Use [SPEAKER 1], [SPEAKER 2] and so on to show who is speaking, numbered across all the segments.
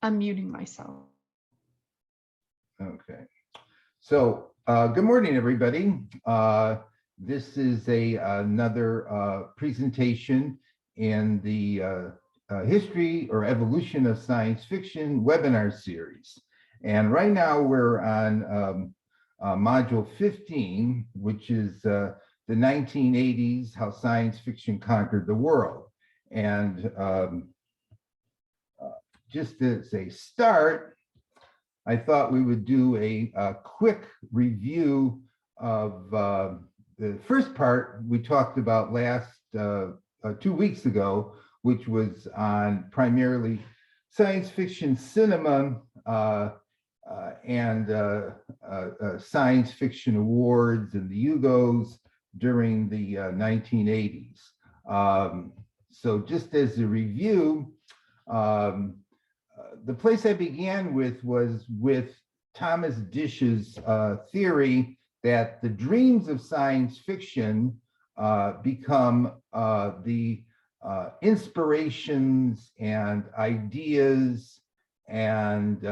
[SPEAKER 1] unmuting myself.
[SPEAKER 2] Okay. So good morning, everybody. This is another presentation in the History or Evolution of Science Fiction webinar series. And right now we're on module 15, which is the 1980s, How Science Fiction Conquered the World. And just as a start, I thought we would do a quick review of the first part we talked about last 2 weeks ago, which was on primarily science fiction cinema and science fiction awards and the Hugos during the 1980s. So just as a review, the place I began with was with Thomas Disch's theory that the dreams of science fiction become the inspirations and ideas and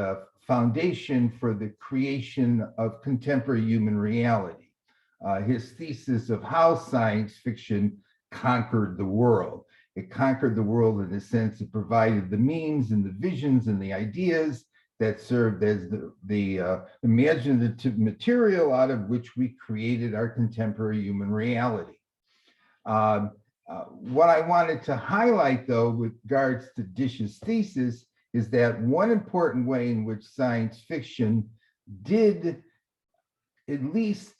[SPEAKER 2] foundation for the creation of contemporary human reality. His thesis of how science fiction conquered the world. It conquered the world in the sense it provided the means and the visions and the ideas that served as the imaginative material out of which we created our contemporary human reality. What I wanted to highlight, though, with regards to Disch's thesis, is that one important way in which science fiction did, at least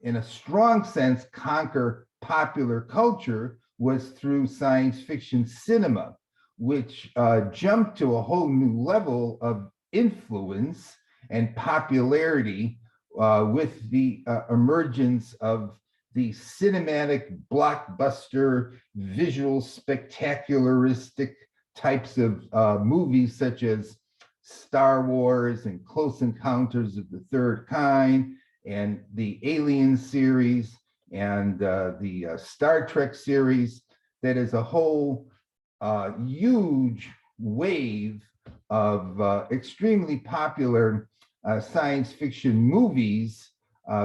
[SPEAKER 2] in a strong sense, conquer popular culture was through science fiction cinema, which jumped to a whole new level of influence and popularity with the emergence of the cinematic blockbuster, visual spectacularistic types of movies such as Star Wars and Close Encounters of the Third Kind and the Alien series and the Star Trek series. That is a whole huge wave of extremely popular science fiction movies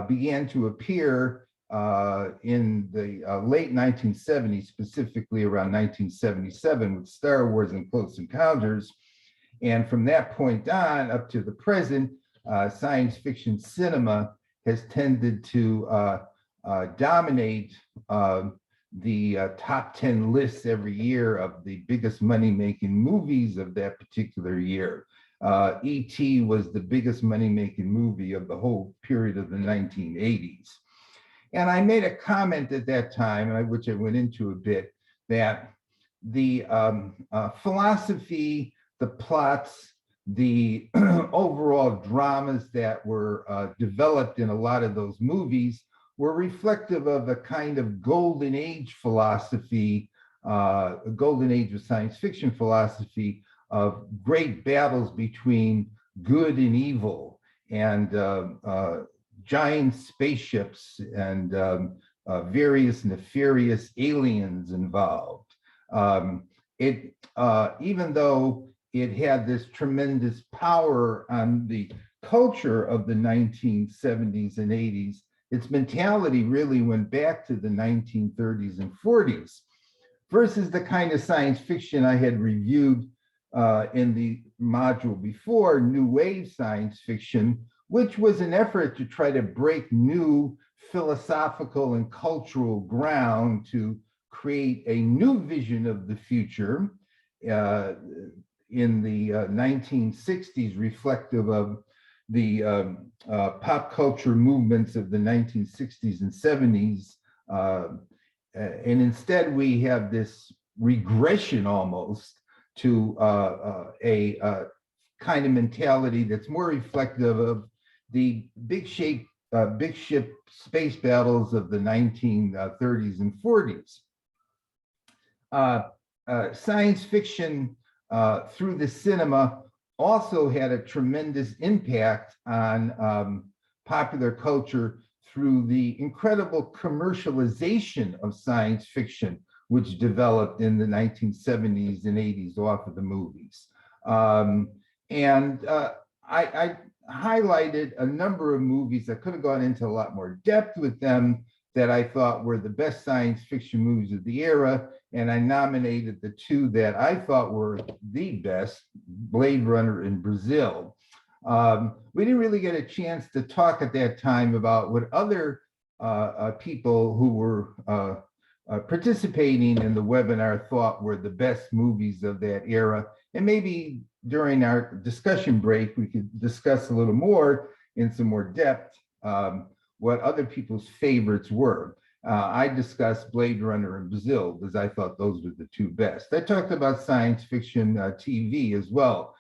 [SPEAKER 2] began to appear in the late 1970s, specifically around 1977 with Star Wars and Close Encounters. And from that point on up to the present, science fiction cinema has tended to dominate the top 10 lists every year of the biggest money-making movies of that particular year. E.T. was the biggest money-making movie of the whole period of the 1980s. And I made a comment at that time, which I went into a bit, that the philosophy, the plots, the overall dramas that were developed in a lot of those movies were reflective of a kind of golden age philosophy, a golden age of science fiction philosophy of great battles between good and evil and giant spaceships and various nefarious aliens involved. Even though it had this tremendous power on the culture of the 1970s and 80s, its mentality really went back to the 1930s and 40s versus the kind of science fiction I had reviewed in the module before, New Wave science fiction, which was an effort to try to break new philosophical and cultural ground to create a new vision of the future in the 1960s, reflective of the pop culture movements of the 1960s and 70s. And instead, we have this regression almost to a kind of mentality that's more reflective of the big ship space battles of the 1930s and 40s. Science fiction through the cinema also had a tremendous impact on popular culture through the incredible commercialization of science fiction, which developed in the 1970s and 80s off of the movies. And I highlighted a number of movies. I could have gone into a lot more depth with them that I thought were the best science fiction movies of the era. And I nominated the two that I thought were the best, Blade Runner and Brazil. We didn't really get a chance to talk at that time about what other people who were participating in the webinar thought were the best movies of that era. And maybe during our discussion break, we could discuss a little more in some more depth what other people's favorites were. I discussed Blade Runner and Brazil because I thought those were the two best. I talked about science fiction TV as well,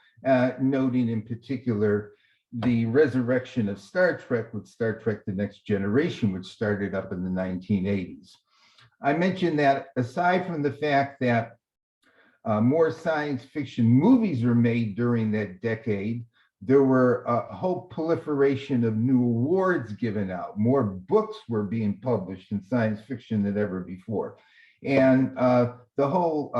[SPEAKER 2] noting in particular the resurrection of Star Trek with Star Trek The Next Generation, which started up in the 1980s. I mentioned that aside from the fact that more science fiction movies were made during that decade, there were a whole proliferation of new awards given out. More books were being published in science fiction than ever before. And the whole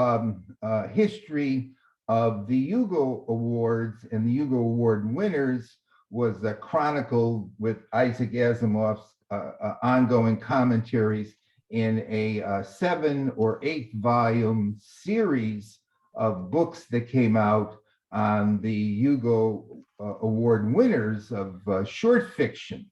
[SPEAKER 2] history of the Hugo Awards and the Hugo Award winners was chronicled with Isaac Asimov's ongoing commentaries in a 7 or 8 volume series of books that came out on the Hugo Award winners of short fiction,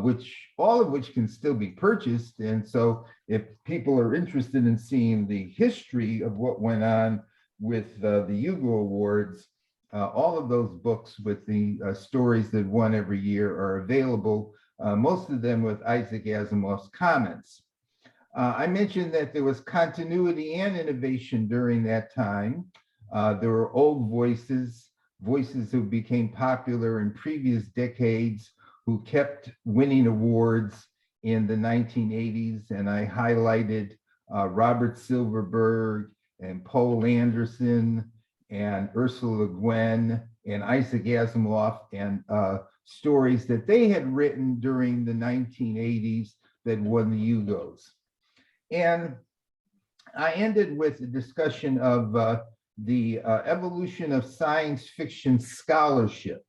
[SPEAKER 2] which all of which can still be purchased. And so if people are interested in seeing the history of what went on with the Hugo Awards, all of those books with the stories that won every year are available, most of them with Isaac Asimov's comments. I mentioned that there was continuity and innovation during that time. There were old voices who became popular in previous decades, who kept winning awards in the 1980s. And I highlighted Robert Silverberg and Poul Anderson and Ursula Le Guin and Isaac Asimov, and stories that they had written during the 1980s that won the Hugos. And I ended with a discussion of the evolution of science fiction scholarship.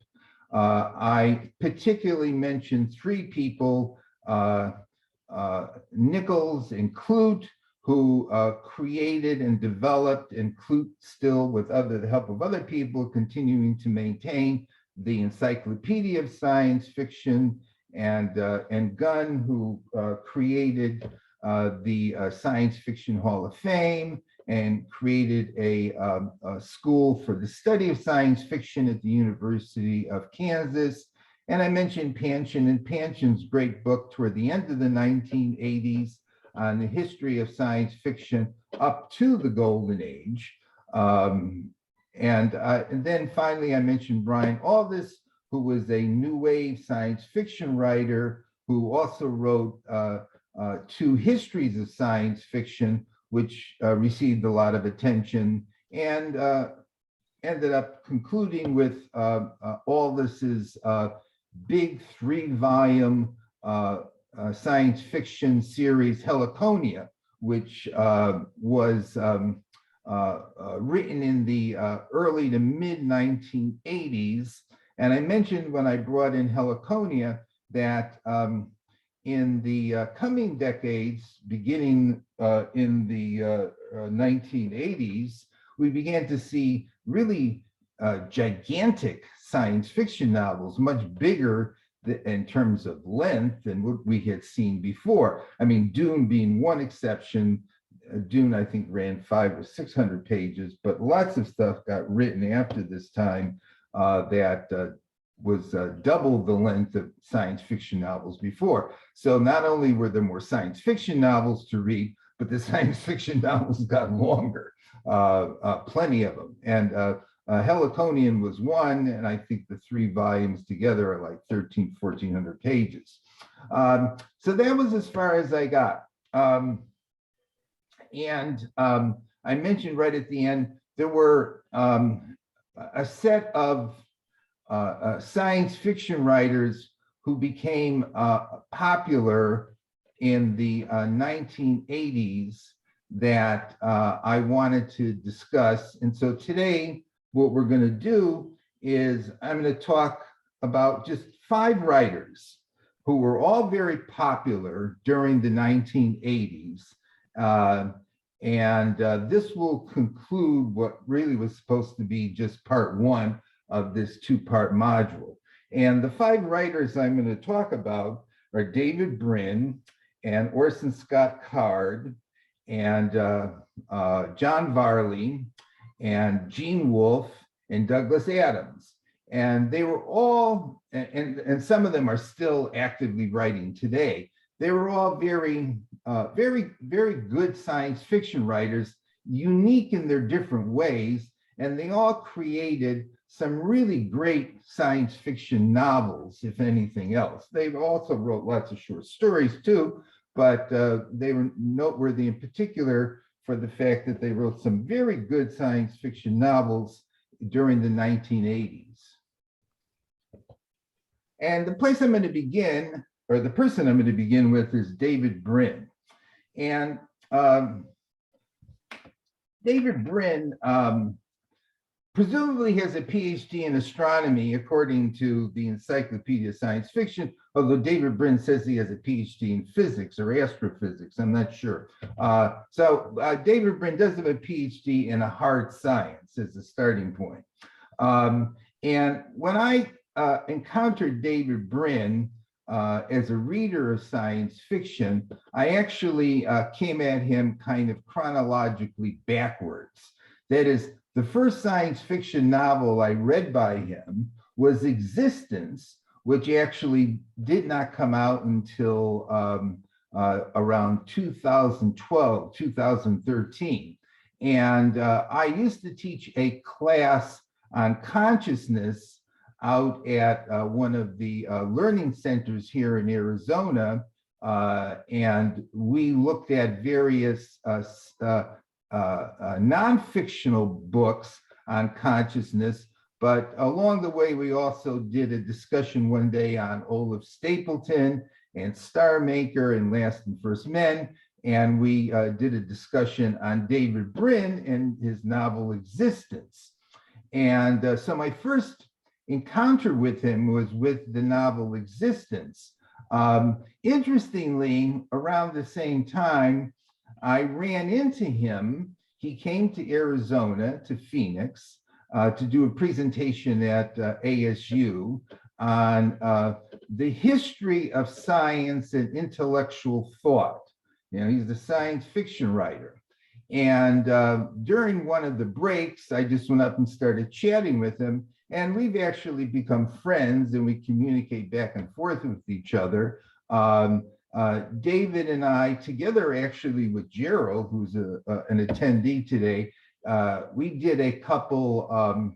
[SPEAKER 2] I particularly mentioned 3 people, Nichols and Clute, who created and developed, and Clute still with the help of other people, continuing to maintain the Encyclopedia of Science Fiction, and Gunn, who created the Science Fiction Hall of Fame and created a school for the study of science fiction at the University of Kansas. And I mentioned Pynchon and Pynchon's great book toward the end of the 1980s on the history of science fiction up to the Golden Age. And then finally, I mentioned Brian Aldiss, who was a new wave science fiction writer who also wrote 2 histories of science fiction, which received a lot of attention, and ended up concluding with Aldiss's big 3-volume science fiction series, Heliconia, which was written in the early to mid 1980s. And I mentioned when I brought in Heliconia that in the coming decades, beginning in the 1980s, we began to see really gigantic science fiction novels, much bigger in terms of length than what we had seen before. I mean, Dune being one exception. Dune, I think, ran 500 or 600 pages, but lots of stuff got written after this time that was double the length of science fiction novels before. So not only were there more science fiction novels to read, but the science fiction novels got longer, plenty of them. And Heliconian was one, and I think the 3 volumes together are like 1,400 pages. So that was as far as I got. I mentioned right at the end, there were a set of science fiction writers who became popular in the 1980s that I wanted to discuss. And so today, what we're going to do is I'm going to talk about just 5 writers who were all very popular during the 1980s. This will conclude what really was supposed to be just part 1 of this 2-part module. And the 5 writers I'm going to talk about are David Brin and Orson Scott Card and John Varley and Gene Wolfe and Douglas Adams. And they were all, and some of them are still actively writing today. They were all very good science fiction writers, unique in their different ways, and they all created some really great science fiction novels, if anything else. They also wrote lots of short stories too, but they were noteworthy in particular for the fact that they wrote some very good science fiction novels during the 1980s. And the place I'm going to begin, or the person I'm going to begin with, is David Brin. And David Brin presumably has a PhD in astronomy, according to the Encyclopedia of Science Fiction, although David Brin says he has a PhD in physics or astrophysics, I'm not sure. David Brin does have a PhD in a hard science as a starting point. And when I encountered David Brin as a reader of science fiction, I actually came at him kind of chronologically backwards. That is, the first science fiction novel I read by him was Existence, which actually did not come out until around 2012, 2013. And I used to teach a class on consciousness out at one of the learning centers here in Arizona. And we looked at various non-fictional books on consciousness, but along the way, we also did a discussion one day on Olaf Stapleton and Star Maker and Last and First Men, and we did a discussion on David Brin and his novel Existence. And so my first encounter with him was with the novel Existence. Interestingly, around the same time, I ran into him. He came to Arizona, to Phoenix, to do a presentation at ASU on the history of science and intellectual thought. You know, he's a science fiction writer. And during one of the breaks, I just went up and started chatting with him. And we've actually become friends, and we communicate back and forth with each other. David and I, together actually with Gerald, who's an attendee today, we did a couple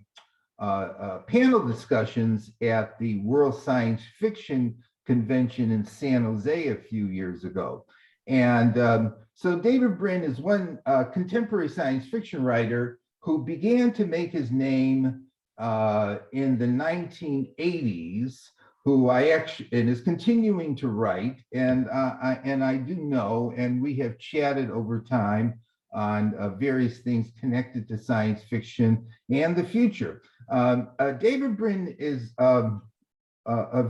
[SPEAKER 2] panel discussions at the World Science Fiction Convention in San Jose a few years ago. And so David Brin is one contemporary science fiction writer who began to make his name in the 1980s, who I actually, and is continuing to write, and I do know, and we have chatted over time on various things connected to science fiction and the future. David Brin is a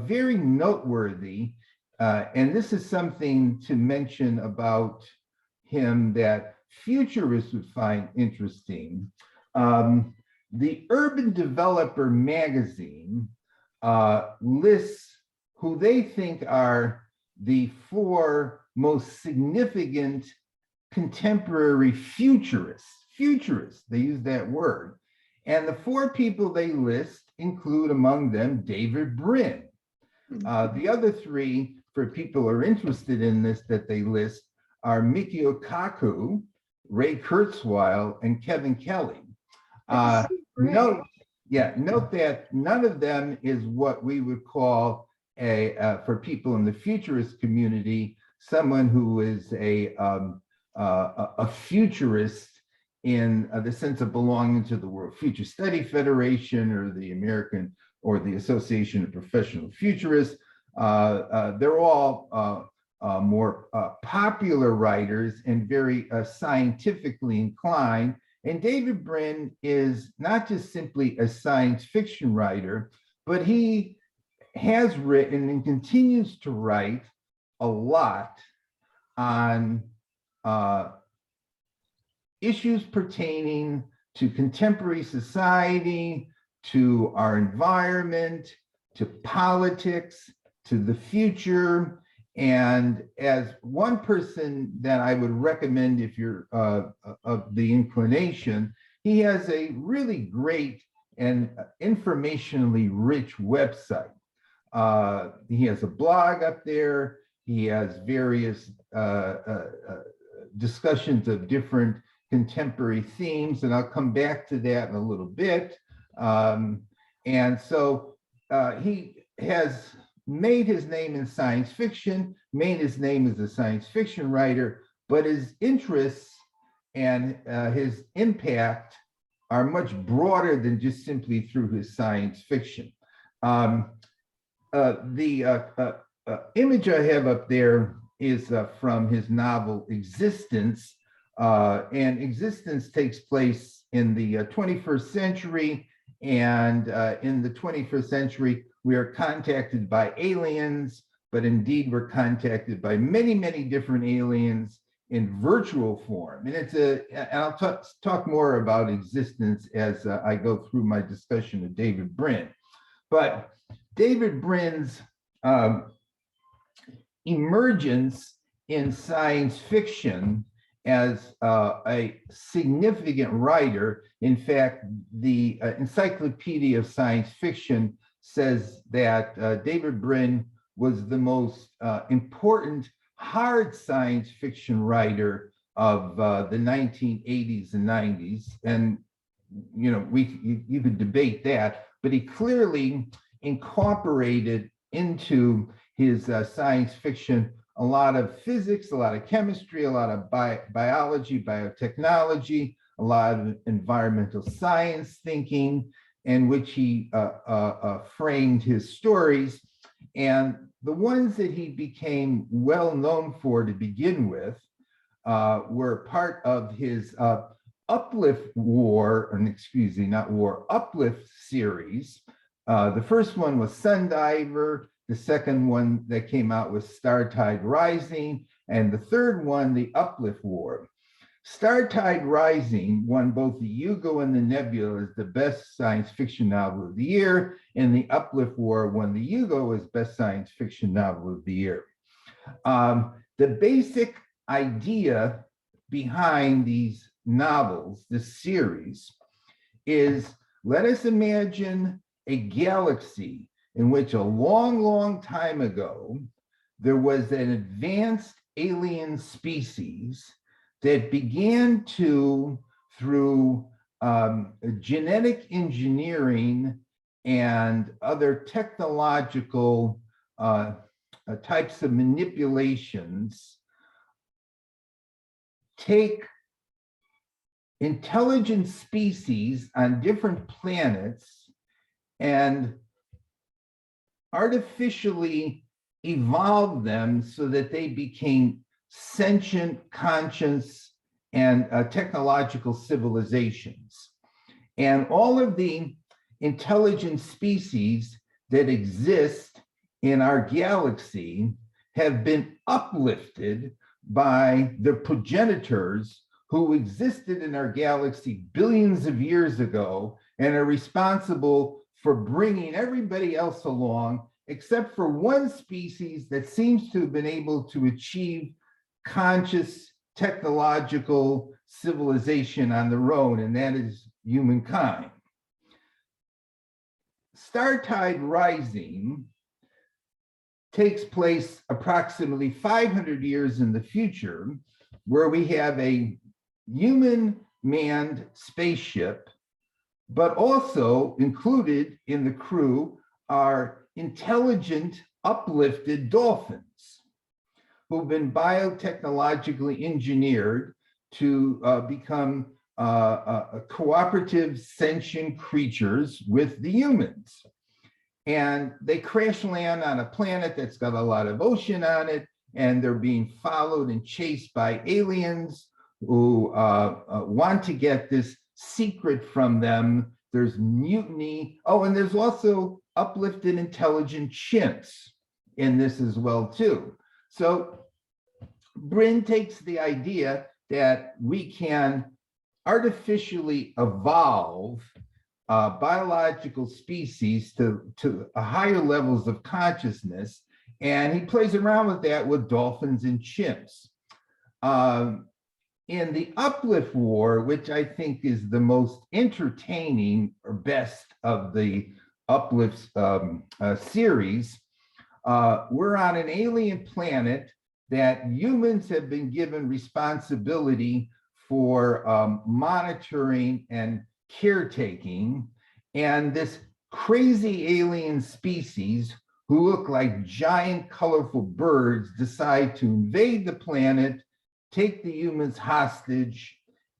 [SPEAKER 2] very noteworthy, and this is something to mention about him that futurists would find interesting. The Urban Developer magazine lists who they think are the 4 most significant contemporary futurists. They use that word. And the 4 people they list include among them David Brin. The other 3, for people who are interested in this, that they list are Mikio Kaku, Ray Kurzweil, and Kevin Kelly. Note that none of them is what we would call for people in the futurist community, someone who is a futurist in the sense of belonging to the World Future Study Federation or the American or the Association of Professional Futurists. They're all more popular writers and very scientifically inclined. And David Brin is not just simply a science fiction writer, but he has written and continues to write a lot on issues pertaining to contemporary society, to our environment, to politics, to the future. And as one person that I would recommend if you're of the inclination, he has a really great and informationally rich website. He has a blog up there. He has various discussions of different contemporary themes, and I'll come back to that in a little bit. And so he has made his name in science fiction, made his name as a science fiction writer, but his interests and his impact are much broader than just simply through his science fiction. The image I have up there is from his novel Existence, and Existence takes place in the 21st century, and in the 21st century, we are contacted by aliens, but indeed we're contacted by many, many different aliens in virtual form. And and I'll talk more about Existence as I go through my discussion of David Brin. But David Brin's emergence in science fiction as a significant writer. In fact, the Encyclopedia of Science Fiction says that David Brin was the most important hard science fiction writer of the 1980s and 90s. And you know, you could debate that, but he clearly incorporated into his science fiction a lot of physics, a lot of chemistry, a lot of biology, biotechnology, a lot of environmental science thinking, in which he framed his stories. And the ones that he became well known for to begin with were part of his Uplift Uplift series. The first one was Sundiver. The second one that came out was Startide Rising, and the third one, the Uplift War. Startide Rising won both the Hugo and the Nebula as the best science fiction novel of the year, and the Uplift War won the Hugo as best science fiction novel of the year. The basic idea behind these novels, this series, is let us imagine a galaxy in which a long, long time ago, there was an advanced alien species that began to, through genetic engineering and other technological types of manipulations, take intelligent species on different planets and artificially evolve them so that they became sentient, conscious, and technological civilizations. And all of the intelligent species that exist in our galaxy have been uplifted by the progenitors who existed in our galaxy billions of years ago and are responsible for bringing everybody else along, except for one species that seems to have been able to achieve conscious technological civilization on their own, and that is humankind. Startide Rising takes place approximately 500 years in the future, where we have a human manned spaceship, but also included in the crew are intelligent, uplifted dolphins who've been biotechnologically engineered to become cooperative sentient creatures with the humans. And they crash land on a planet that's got a lot of ocean on it, and they're being followed and chased by aliens who want to get this secret from them. There's mutiny. Oh, and there's also uplifted intelligent chimps in this as well too. So Brin takes the idea that we can artificially evolve biological species to higher levels of consciousness, and he plays around with that with dolphins and chimps. In the Uplift War, which I think is the most entertaining or best of the Uplift series, we're on an alien planet that humans have been given responsibility for monitoring and caretaking, and this crazy alien species who look like giant colorful birds decide to invade the planet, take the humans hostage,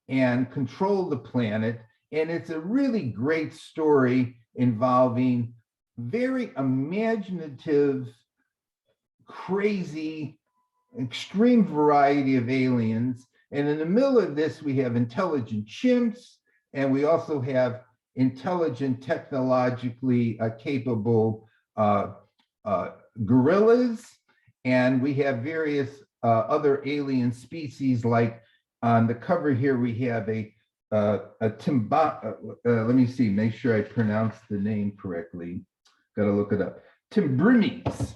[SPEAKER 2] and control the planet. And it's a really great story involving very imaginative, crazy, extreme variety of aliens. And in the middle of this, we have intelligent chimps, and we also have intelligent, technologically capable gorillas, and we have various other alien species. Like on the cover here, we have a timba. Let me see, make sure I pronounce the name correctly. Got to look it up. Timbrimes,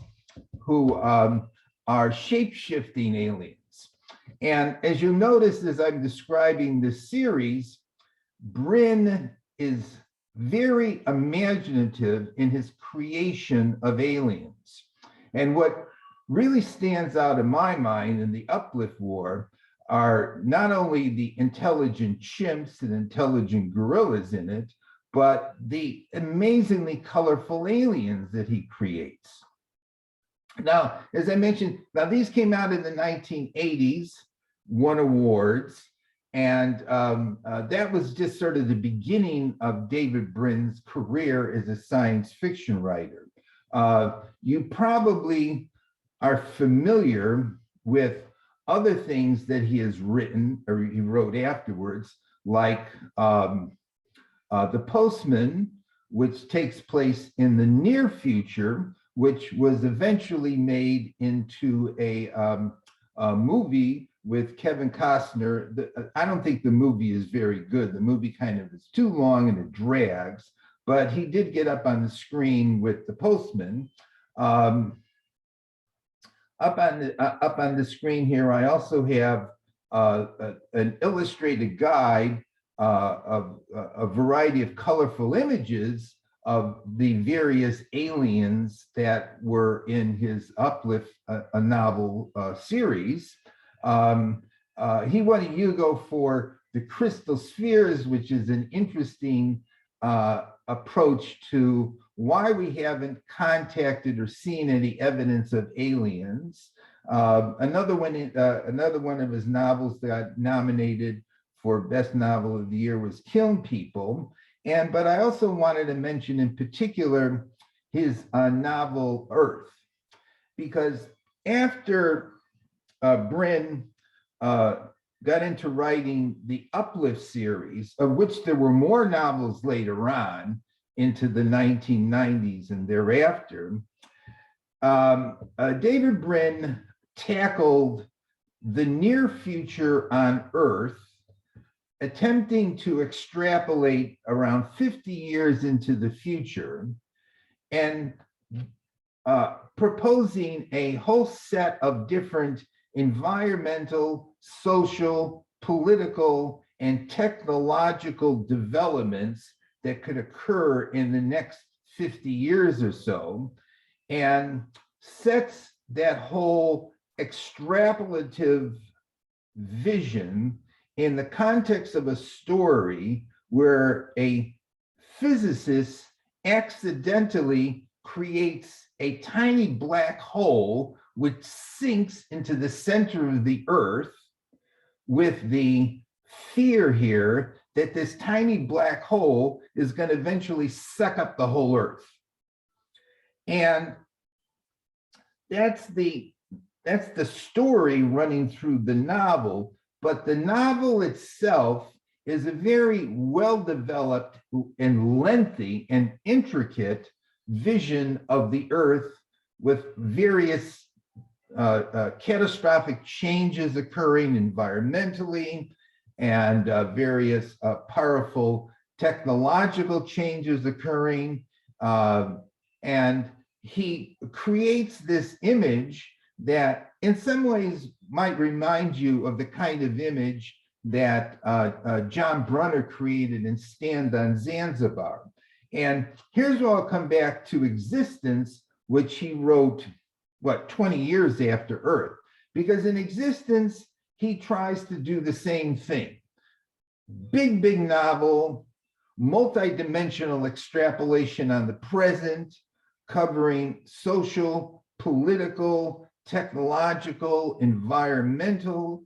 [SPEAKER 2] who are shape-shifting aliens. And as you notice, as I'm describing this series, Brin is very imaginative in his creation of aliens. And what really stands out in my mind in the Uplift War are not only the intelligent chimps and intelligent gorillas in it, but the amazingly colorful aliens that he creates. Now, as I mentioned, now these came out in the 1980s, won awards, and that was just sort of the beginning of David Brin's career as a science fiction writer. You probably are familiar with other things that he has written or he wrote afterwards, like The Postman, which takes place in the near future, which was eventually made into a movie with Kevin Costner. I don't think the movie is very good. The movie kind of is too long and it drags, but he did get up on the screen with The Postman. Up on the screen here, I also have an illustrated guide of a variety of colorful images of the various aliens that were in his Uplift a novel series. He won a Hugo for The Crystal Spheres, which is an interesting approach to why we haven't contacted or seen any evidence of aliens. Another one of his novels that got nominated for Best Novel of the Year was Kiln People. But I also wanted to mention in particular his novel Earth, because after Brin got into writing the Uplift series, of which there were more novels later on into the 1990s and thereafter, David Brin tackled the near future on Earth, attempting to extrapolate around 50 years into the future and proposing a whole set of different environmental, social, political, and technological developments that could occur in the next 50 years or so, and sets that whole extrapolative vision in the context of a story where a physicist accidentally creates a tiny black hole which sinks into the center of the Earth, with the fear here that this tiny black hole is going to eventually suck up the whole Earth. And that's the story running through the novel. but the novel itself is a very well-developed and lengthy and intricate vision of the Earth with various catastrophic changes occurring environmentally and various powerful technological changes occurring. And he creates this image that in some ways might remind you of the kind of image that John Brunner created in Stand on Zanzibar. And here's where I'll come back to Existence, which he wrote, 20 years after Earth? Because in Existence, he tries to do the same thing. Big, big novel, multi-dimensional extrapolation on the present, covering social, political, technological, environmental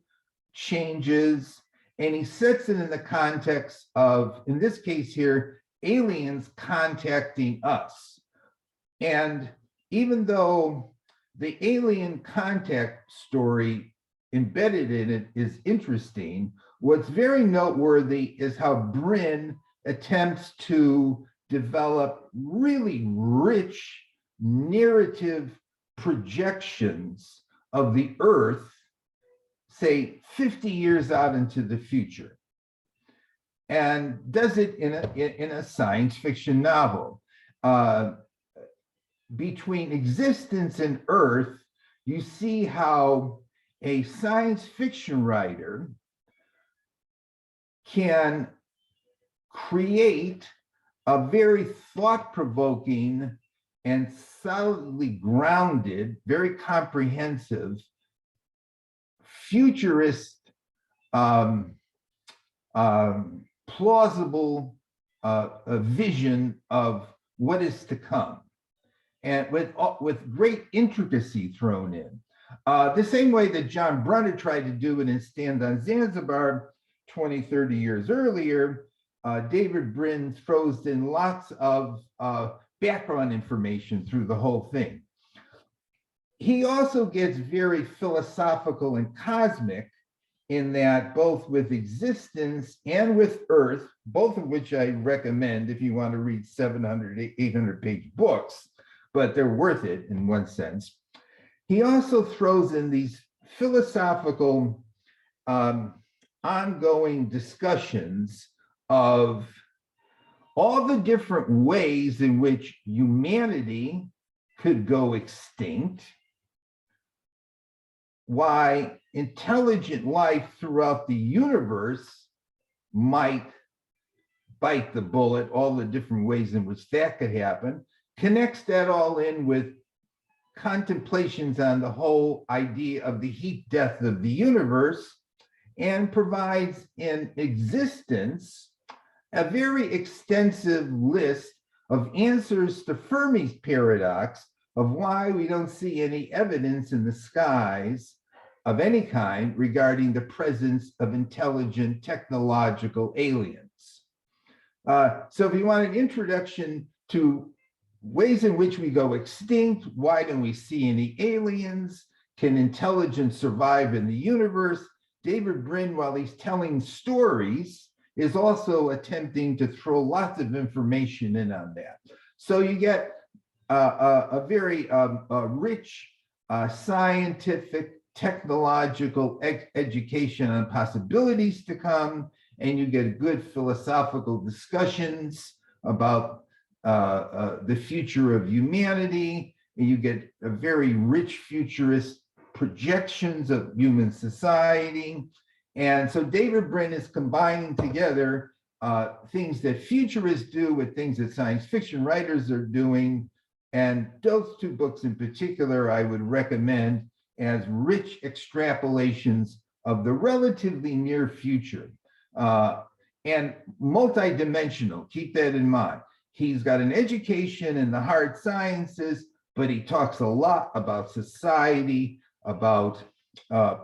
[SPEAKER 2] changes. And he sets it in the context of, in this case here, aliens contacting us. And even though the alien contact story embedded in it is interesting, what's very noteworthy is how Brin attempts to develop really rich narrative projections of the Earth, say 50 years out into the future, and does it in a science fiction novel. Between Existence and Earth, you see how a science fiction writer can create a very thought-provoking and solidly grounded, very comprehensive, futurist, plausible vision of what is to come, and with great intricacy thrown in. The same way that John Brunner tried to do it in Stand on Zanzibar 20, 30 years earlier, David Brin throws in lots of background information through the whole thing. He also gets very philosophical and cosmic in that both with Existence and with Earth, both of which I recommend if you want to read 700, 800-page books, but they're worth it in one sense. He also throws in these philosophical ongoing discussions of all the different ways in which humanity could go extinct, why intelligent life throughout the universe might bite the bullet, all the different ways in which that could happen, connects that all in with contemplations on the whole idea of the heat death of the universe, and provides in Existence a very extensive list of answers to Fermi's paradox of why we don't see any evidence in the skies of any kind regarding the presence of intelligent technological aliens. So if you want an introduction to ways in which we go extinct, why don't we see any aliens, can intelligence survive in the universe, David Brin, while he's telling stories, is also attempting to throw lots of information in on that. So you get a very rich scientific, technological education on possibilities to come, and you get good philosophical discussions about the future of humanity, and you get a very rich futurist projections of human society. And so David Brin is combining together things that futurists do with things that science fiction writers are doing. And those two books in particular, I would recommend as rich extrapolations of the relatively near future and multidimensional. Keep that in mind. He's got an education in the hard sciences, but he talks a lot about society, about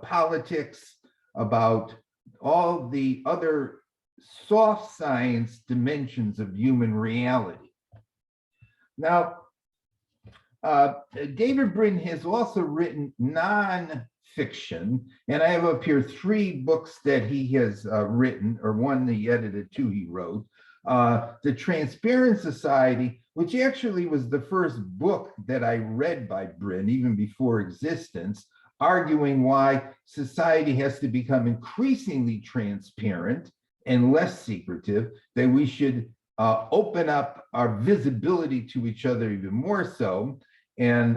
[SPEAKER 2] politics, about all the other soft science dimensions of human reality. Now, David Brin has also written non fiction. And I have up here 3 books that he has written, or one he edited, 2 he wrote. The Transparent Society, which actually was the first book that I read by Brin, even before existence, arguing why society has to become increasingly transparent and less secretive, that we should open up our visibility to each other even more so. And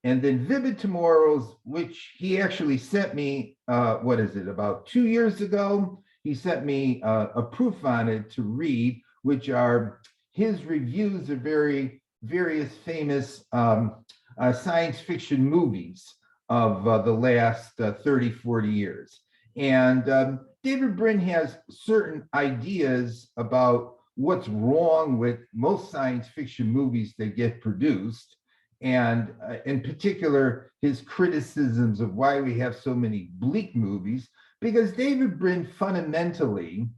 [SPEAKER 2] then Vivid Tomorrows, which he actually sent me, what is it, about 2 years ago? He sent me a proof on it to read, which are his reviews of various famous science fiction movies of the last 30, 40 years. And David Brin has certain ideas about what's wrong with most science fiction movies that get produced, and in particular, his criticisms of why we have so many bleak movies, because David Brin fundamentally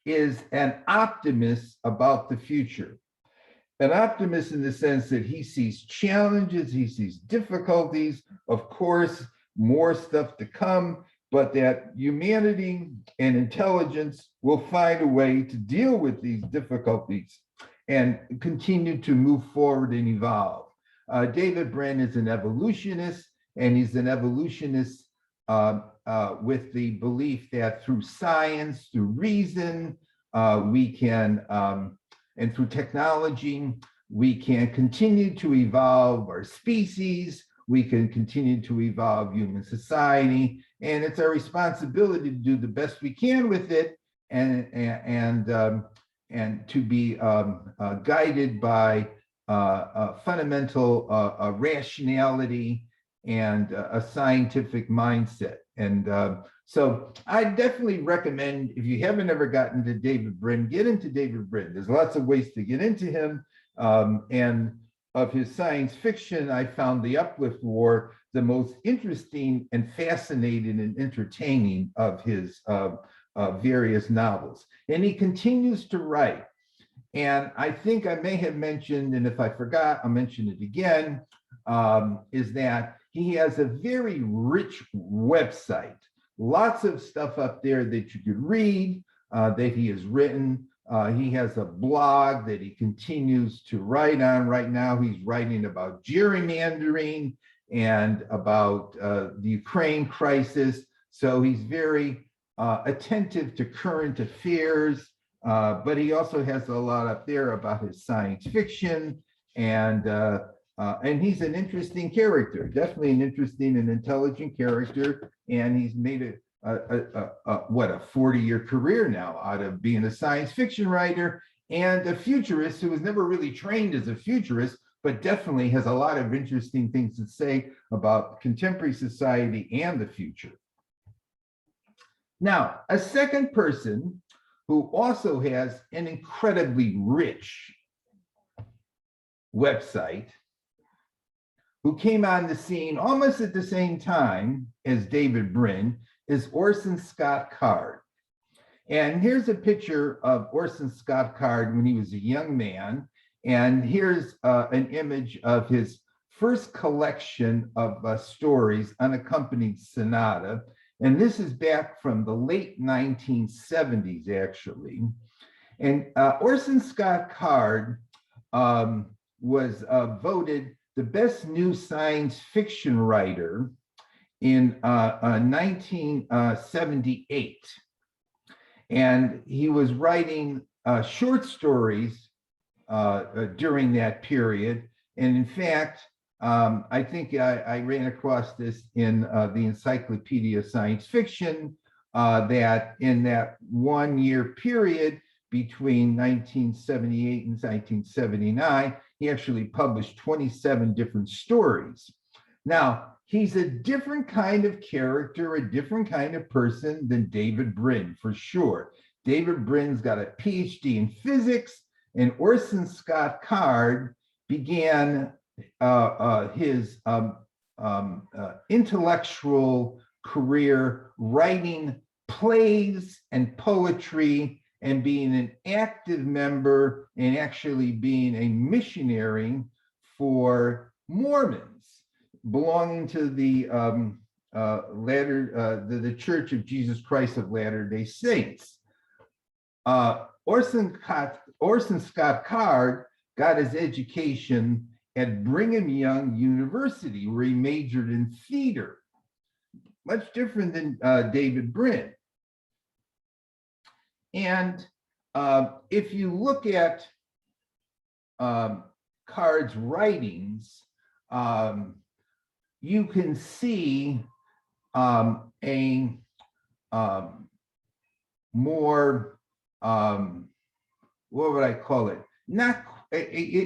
[SPEAKER 2] is an optimist about the future. An optimist in the sense that he sees challenges, he sees difficulties, of course, more stuff to come, but that humanity and intelligence will find a way to deal with these difficulties and continue to move forward and evolve. David Brin is an evolutionist, and he's an evolutionist with the belief that through science, through reason, we can, and through technology, we can continue to evolve our species, we can continue to evolve human society, and it's our responsibility to do the best we can with it, and to be guided by fundamental rationality and a scientific mindset. And so I definitely recommend, if you haven't ever gotten to David Brin, get into David Brin. There's lots of ways to get into him. And of his science fiction, I found The Uplift War the most interesting and fascinating and entertaining of his various novels. And he continues to write. And I think I may have mentioned, and if I forgot, I'll mention it again, is that he has a very rich website. Lots of stuff up there that you could read, that he has written. He has a blog that he continues to write on. Right now, he's writing about gerrymandering and about the Ukraine crisis. So he's very attentive to current affairs. But he also has a lot up there about his science fiction, and he's an interesting character, definitely an interesting and intelligent character, and he's made a 40-year career now out of being a science fiction writer and a futurist who was never really trained as a futurist, but definitely has a lot of interesting things to say about contemporary society and the future. Now, a second person who also has an incredibly rich website, who came on the scene almost at the same time as David Brin, is Orson Scott Card. And here's a picture of Orson Scott Card when he was a young man. And here's an image of his first collection of stories, Unaccompanied Sonata. And this is back from the late 1970s, actually. And Orson Scott Card was voted the best new science fiction writer in 1978. And he was writing short stories during that period. And in fact, I think I ran across this in the Encyclopedia of Science Fiction, that in that 1 year period between 1978 and 1979, he actually published 27 different stories. Now, he's a different kind of character, a different kind of person than David Brin, for sure. David Brin's got a PhD in physics, and Orson Scott Card began his intellectual career writing plays and poetry and being an active member and actually being a missionary for Mormons belonging to the the Church of Jesus Christ of Latter-day Saints. Orson Scott Card got his education at Brigham Young University, where he majored in theater. Much different than David Brin. And if you look at Card's writings, you can see a more, what would I call it? I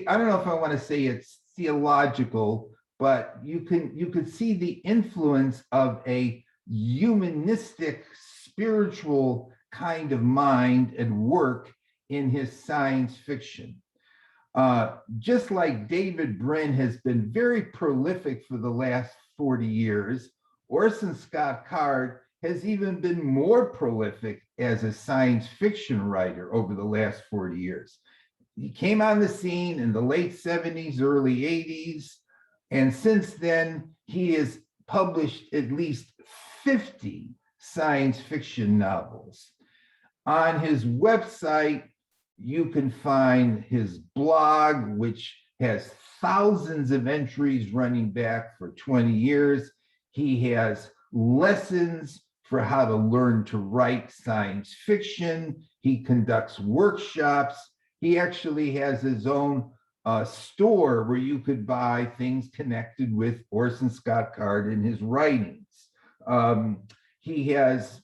[SPEAKER 2] don't know if I want to say it's theological, but you could see the influence of a humanistic, spiritual kind of mind and work in his science fiction. Just like David Brin has been very prolific for the last 40 years, Orson Scott Card has even been more prolific as a science fiction writer over the last 40 years. He came on the scene in the late 70s, early 80s, and since then, he has published at least 50 science fiction novels. On his website, you can find his blog, which has thousands of entries running back for 20 years. He has lessons for how to learn to write science fiction. He conducts workshops. He actually has his own store where you could buy things connected with Orson Scott Card in his writings. He has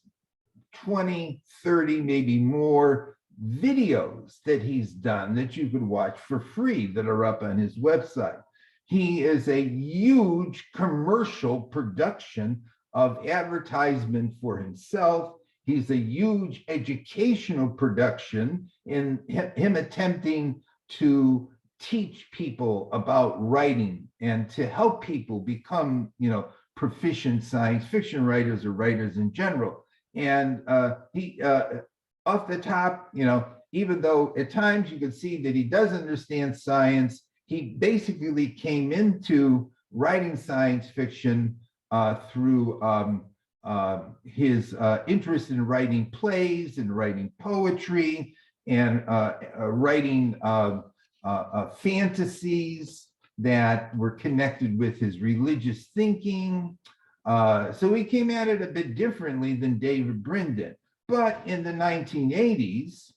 [SPEAKER 2] 20, 30, maybe more videos that he's done that you could watch for free that are up on his website. He is a huge commercial production of advertisement for himself. He's a huge educational production in him attempting to teach people about writing and to help people become, proficient science fiction writers or writers in general. And he, off the top, even though at times you can see that he does understand science, he basically came into writing science fiction through his interest in writing plays and writing poetry and writing fantasies that were connected with his religious thinking. So he came at it a bit differently than David Brin did. But in the 1980s,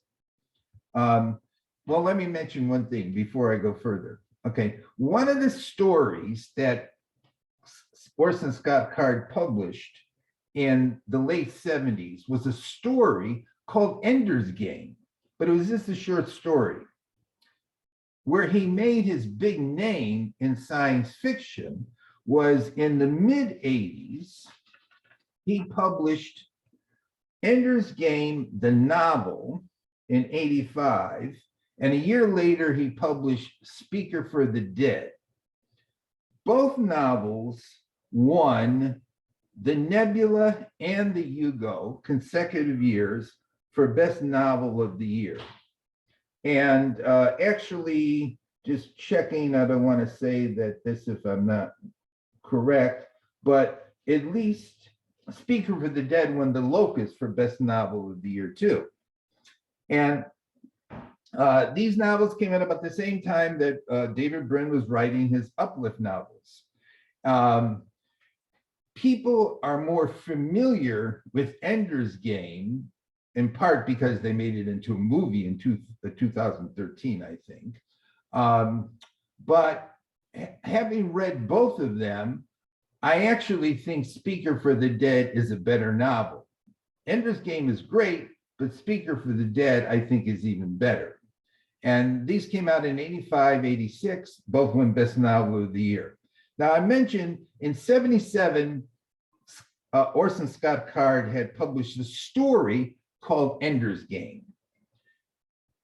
[SPEAKER 2] well, let me mention one thing before I go further. Okay, one of the stories that Orson Scott Card published in the late 70s was a story called Ender's Game, but it was just a short story where he made his big name in science fiction. Was in the mid 80s, he published Ender's Game, the novel, in 85, and a year later he published Speaker for the Dead. Both novels won the Nebula and the Hugo consecutive years for Best Novel of the Year. And actually, just checking, I don't want to say that this if I'm not correct, but at least Speaker for the Dead won the Locust for Best Novel of the Year too. And these novels came out about the same time that David Brin was writing his Uplift novels. People are more familiar with Ender's Game, in part because they made it into a movie in 2013, I think. But having read both of them, I actually think Speaker for the Dead is a better novel. Ender's Game is great, but Speaker for the Dead, I think, is even better. And these came out in 85, 86, both won Best Novel of the Year. Now, I mentioned in 77, Orson Scott Card had published a story called Ender's Game.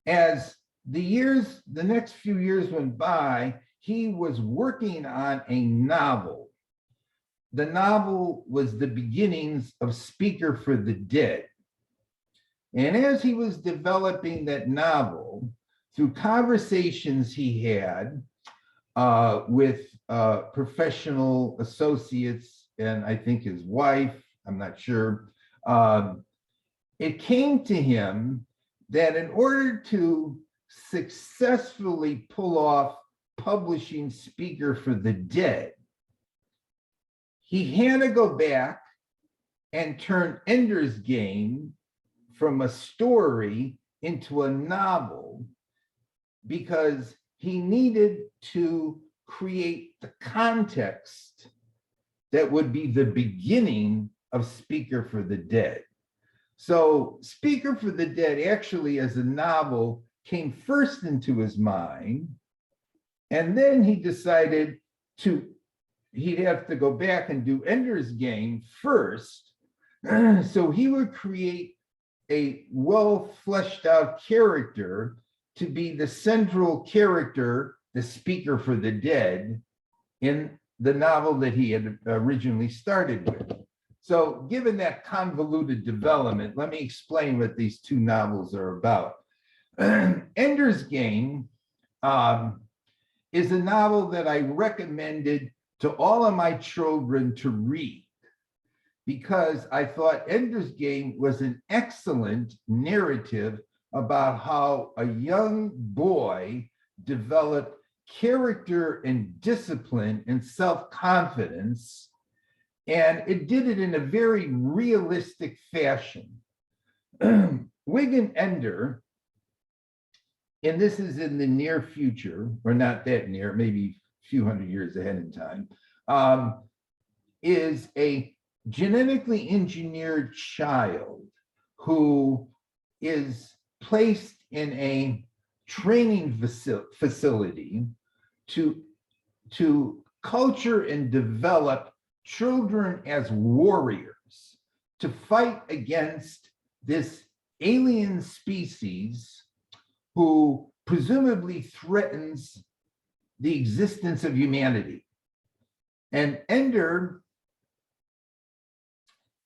[SPEAKER 2] As the next few years went by, he was working on a novel. The novel was the beginnings of Speaker for the Dead. And as he was developing that novel, through conversations he had with professional associates and I think his wife, I'm not sure, it came to him that in order to successfully pull off publishing Speaker for the Dead, he had to go back and turn Ender's Game from a story into a novel, because he needed to create the context that would be the beginning of Speaker for the Dead. So Speaker for the Dead actually as a novel came first into his mind, and then he decided he'd have to go back and do Ender's Game first. So he would create a well fleshed out character to be the central character, the Speaker for the Dead, in the novel that he had originally started with. So given that convoluted development, let me explain what these two novels are about. Ender's Game is a novel that I recommended to all of my children to read, because I thought Ender's Game was an excellent narrative about how a young boy developed character and discipline and self-confidence, and it did it in a very realistic fashion. Wig and Ender, and this is in the near future, or not that near, maybe a few hundred years ahead in time, is a genetically engineered child who is placed in a training facility to culture and develop children as warriors to fight against this alien species who presumably threatens the existence of humanity. And Ender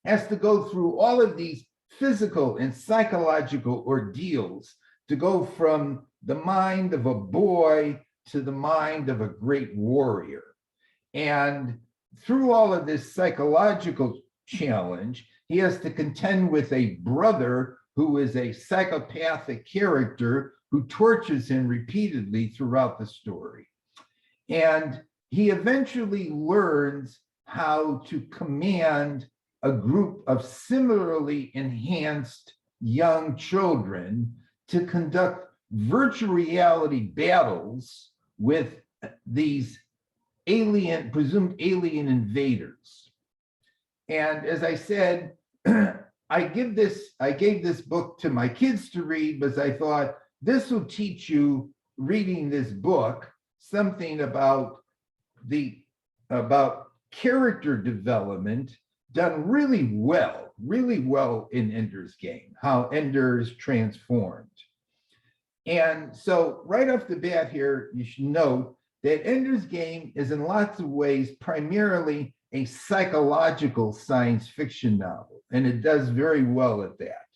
[SPEAKER 2] has to go through all of these physical and psychological ordeals to go from the mind of a boy to the mind of a great warrior. And through all of this psychological challenge, he has to contend with a brother who is a psychopathic character who tortures him repeatedly throughout the story. And he eventually learns how to command a group of similarly enhanced young children to conduct virtual reality battles with these presumed alien invaders. And as I said, I gave this book to my kids to read because I thought this will teach you, reading this book, something about character development done really well in Ender's Game, how Ender is transformed. And so right off the bat here, you should note that Ender's Game is in lots of ways primarily a psychological science fiction novel, and it does very well at that.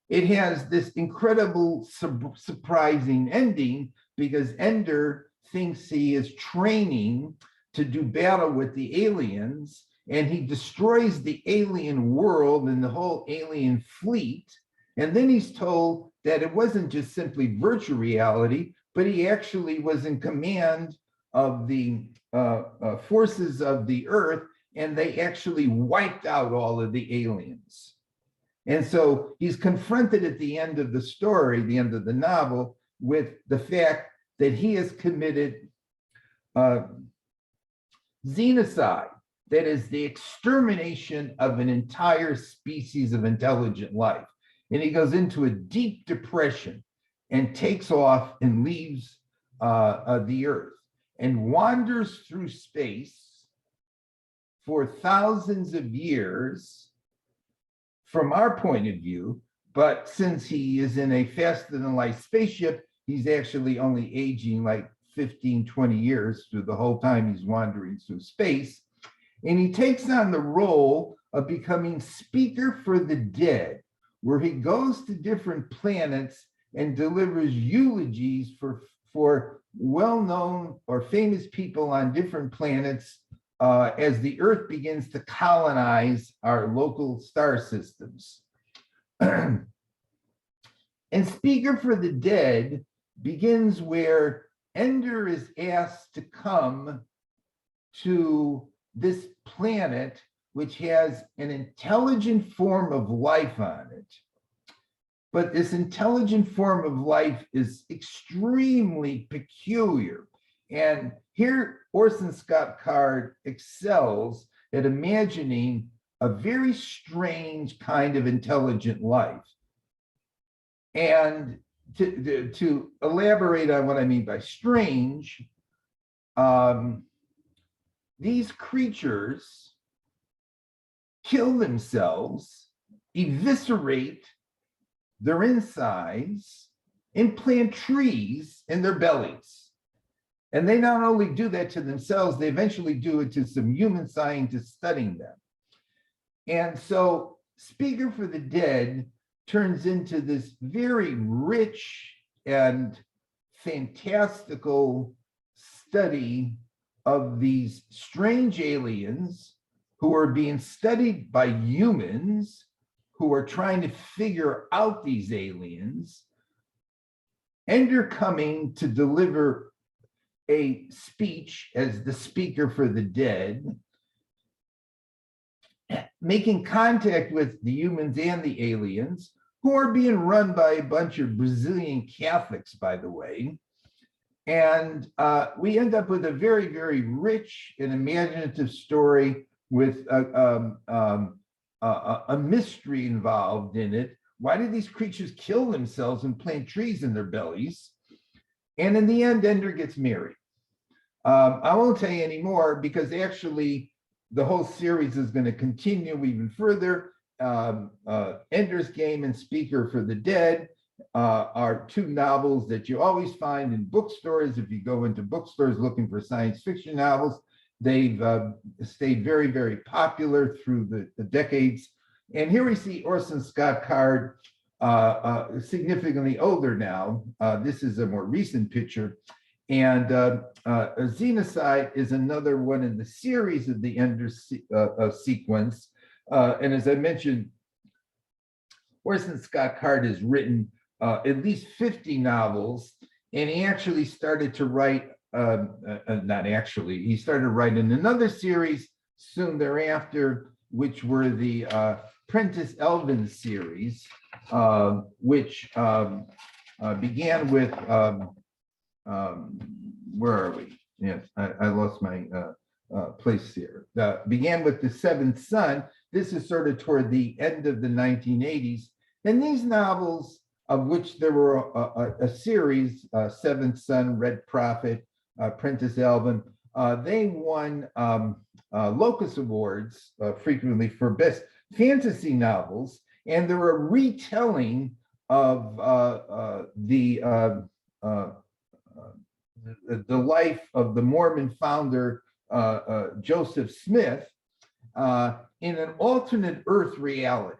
[SPEAKER 2] It has this incredible surprising ending because Ender thinks he is training to do battle with the aliens, and he destroys the alien world and the whole alien fleet. And then he's told that it wasn't just simply virtual reality, but he actually was in command of the forces of the Earth, and they actually wiped out all of the aliens. And so he's confronted at the end of the story, the end of the novel, with the fact that he has committed xenocide, that is the extermination of an entire species of intelligent life. And he goes into a deep depression and takes off and leaves the Earth and wanders through space for thousands of years from our point of view. But since he is in a faster than light spaceship, he's actually only aging like 15, 20 years through the whole time he's wandering through space. And he takes on the role of becoming Speaker for the Dead, where he goes to different planets and delivers eulogies for well-known or famous people on different planets as the Earth begins to colonize our local star systems. And Speaker for the Dead begins where Ender is asked to come to this planet, which has an intelligent form of life on it. But this intelligent form of life is extremely peculiar. And here, Orson Scott Card excels at imagining a very strange kind of intelligent life. And to elaborate on what I mean by strange, these creatures kill themselves, eviscerate their insides, and plant trees in their bellies. And they not only do that to themselves, they eventually do it to some human scientists studying them. And so Speaker for the Dead turns into this very rich and fantastical study of these strange aliens who are being studied by humans who are trying to figure out these aliens. Ender coming to deliver a speech as the Speaker for the Dead, making contact with the humans and the aliens, who are being run by a bunch of Brazilian Catholics, by the way. And we end up with a very, very rich and imaginative story with a mystery involved in it. Why did these creatures kill themselves and plant trees in their bellies? And in the end, Ender gets married. I won't tell you anymore because actually the whole series is going to continue even further. Ender's Game and Speaker for the Dead are two novels that you always find in bookstores. If you go into bookstores looking for science fiction novels, they've stayed very, very popular through the decades. And here we see Orson Scott Card, significantly older now. This is a more recent picture. And Xenocide is another one in the series of the Ender sequence. And as I mentioned, Orson Scott Card has written at least 50 novels, and he actually started to write, he started writing another series soon thereafter, which were the Prentice Elvin series, which began with, where are we? Yes, I lost my place here. Began with The Seventh Son. This is sort of toward the end of the 1980s. And these novels, of which there were a series, Seventh Son, Red Prophet, Prentice Elvin, they won Locus Awards frequently for best fantasy novels. And they're a retelling of the life of the Mormon founder, Joseph Smith, in an alternate Earth reality.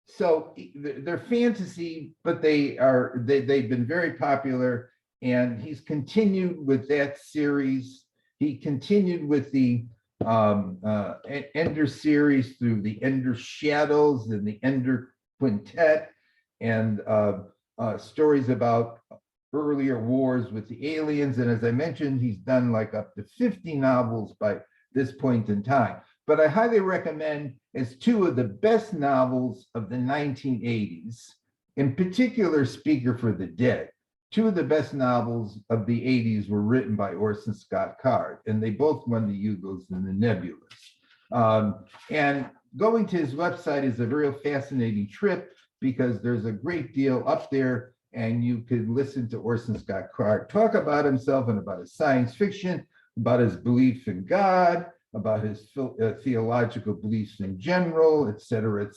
[SPEAKER 2] So they're fantasy, but they've been very popular, and he's continued with that series. He continued with the Ender series through the Ender Shadows and the Ender Quintet, and stories about earlier wars with the aliens. And as I mentioned, he's done like up to 50 novels by this point in time. But I highly recommend as two of the best novels of the 1980s, in particular, Speaker for the Dead. Two of the best novels of the 80s were written by Orson Scott Card, and they both won the Hugos and the Nebulas. And going to his website is a real fascinating trip because there's a great deal up there, and you could listen to Orson Scott Card talk about himself and about his science fiction, about his belief in God, about his theological beliefs in general, et cetera,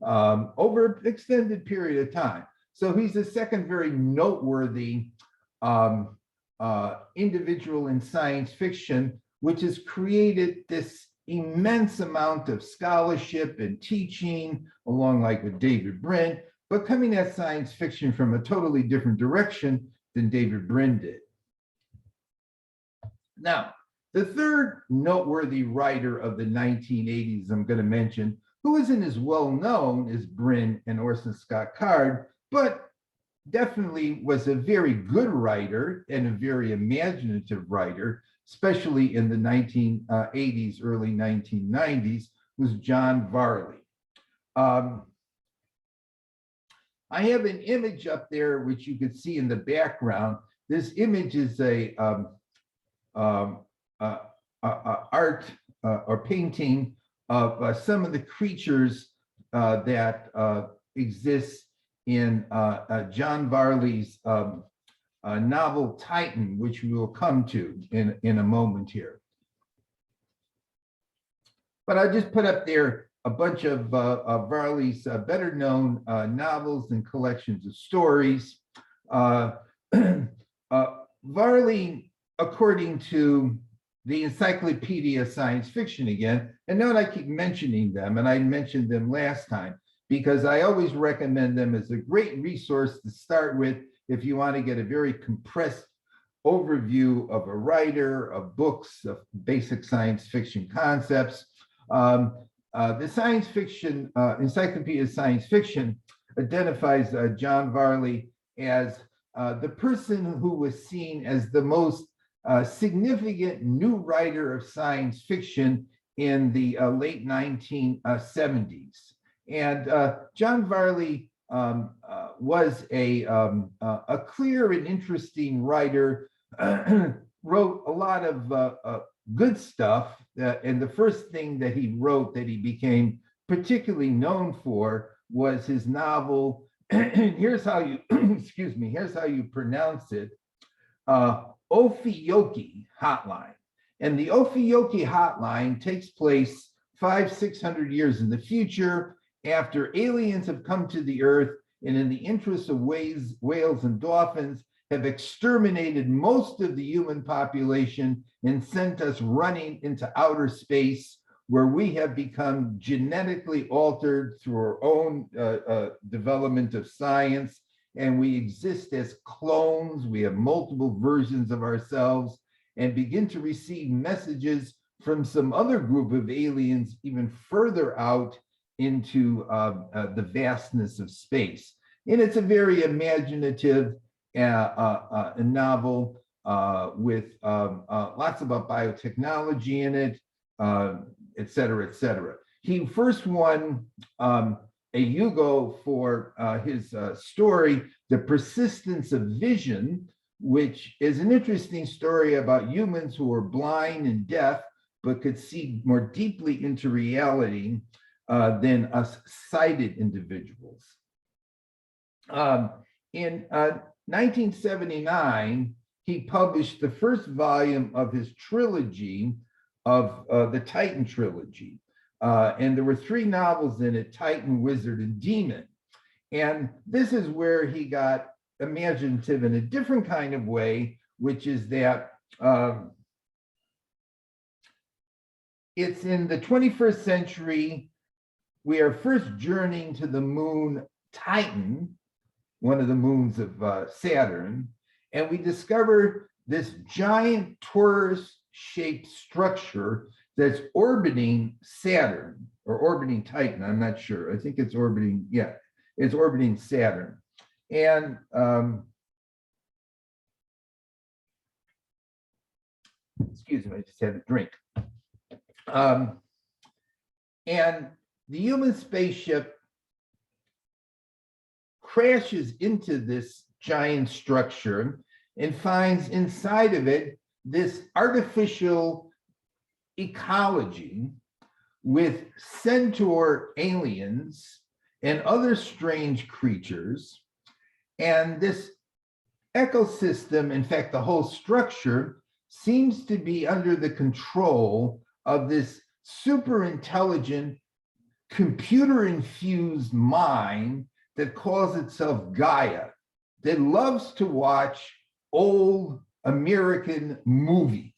[SPEAKER 2] over an extended period of time. So he's a second very noteworthy individual in science fiction, which has created this immense amount of scholarship and teaching, along like with David Brin, but coming at science fiction from a totally different direction than David Brin did. Now, the third noteworthy writer of the 1980s I'm going to mention, who isn't as well known as Bryn and Orson Scott Card, but definitely was a very good writer and a very imaginative writer, especially in the 1980s, early 1990s, was John Varley. I have an image up there, which you can see in the background. This image is a art or painting of some of the creatures that exist in John Varley's novel Titan, which we will come to in a moment here. But I just put up there a bunch of Varley's better known novels and collections of stories. Varley, according to the Encyclopedia of Science Fiction again, and note I keep mentioning them, and I mentioned them last time, because I always recommend them as a great resource to start with if you want to get a very compressed overview of a writer, of books, of basic science fiction concepts. The science fiction, Encyclopedia of Science Fiction identifies John Varley as the person who was seen as the most significant new writer of science fiction in the late 1970s. And John Varley was a clear and interesting writer, wrote a lot of good stuff. And the first thing that he wrote that he became particularly known for was his novel. Here's how you, excuse me, here's how you pronounce it, Ophiuchi Hotline. And the Ophiuchi Hotline takes place 500-600 years in the future, after aliens have come to the Earth and in the interest of whales and dolphins have exterminated most of the human population and sent us running into outer space, where we have become genetically altered through our own development of science, and we exist as clones. We have multiple versions of ourselves and begin to receive messages from some other group of aliens even further out into the vastness of space. And it's a very imaginative novel with lots about biotechnology in it, et cetera, et cetera. He first won a Hugo for his story, The Persistence of Vision, which is an interesting story about humans who are blind and deaf, but could see more deeply into reality than us sighted individuals. In 1979, he published the first volume of his trilogy of the Titan trilogy. And there were 3 novels in it, Titan, Wizard, and Demon. And this is where he got imaginative in a different kind of way, which is that it's in the 21st century. We are first journeying to the moon Titan, one of the moons of Saturn, and we discover this giant torus-shaped structure that's orbiting Saturn, or orbiting Titan, I'm not sure. I think it's orbiting, yeah, it's orbiting Saturn. And excuse me, I just had a drink. And the human spaceship crashes into this giant structure and finds inside of it this artificial ecology with centaur aliens and other strange creatures. And this ecosystem, in fact, the whole structure, seems to be under the control of this super intelligent, computer-infused mind that calls itself Gaia, that loves to watch old American movies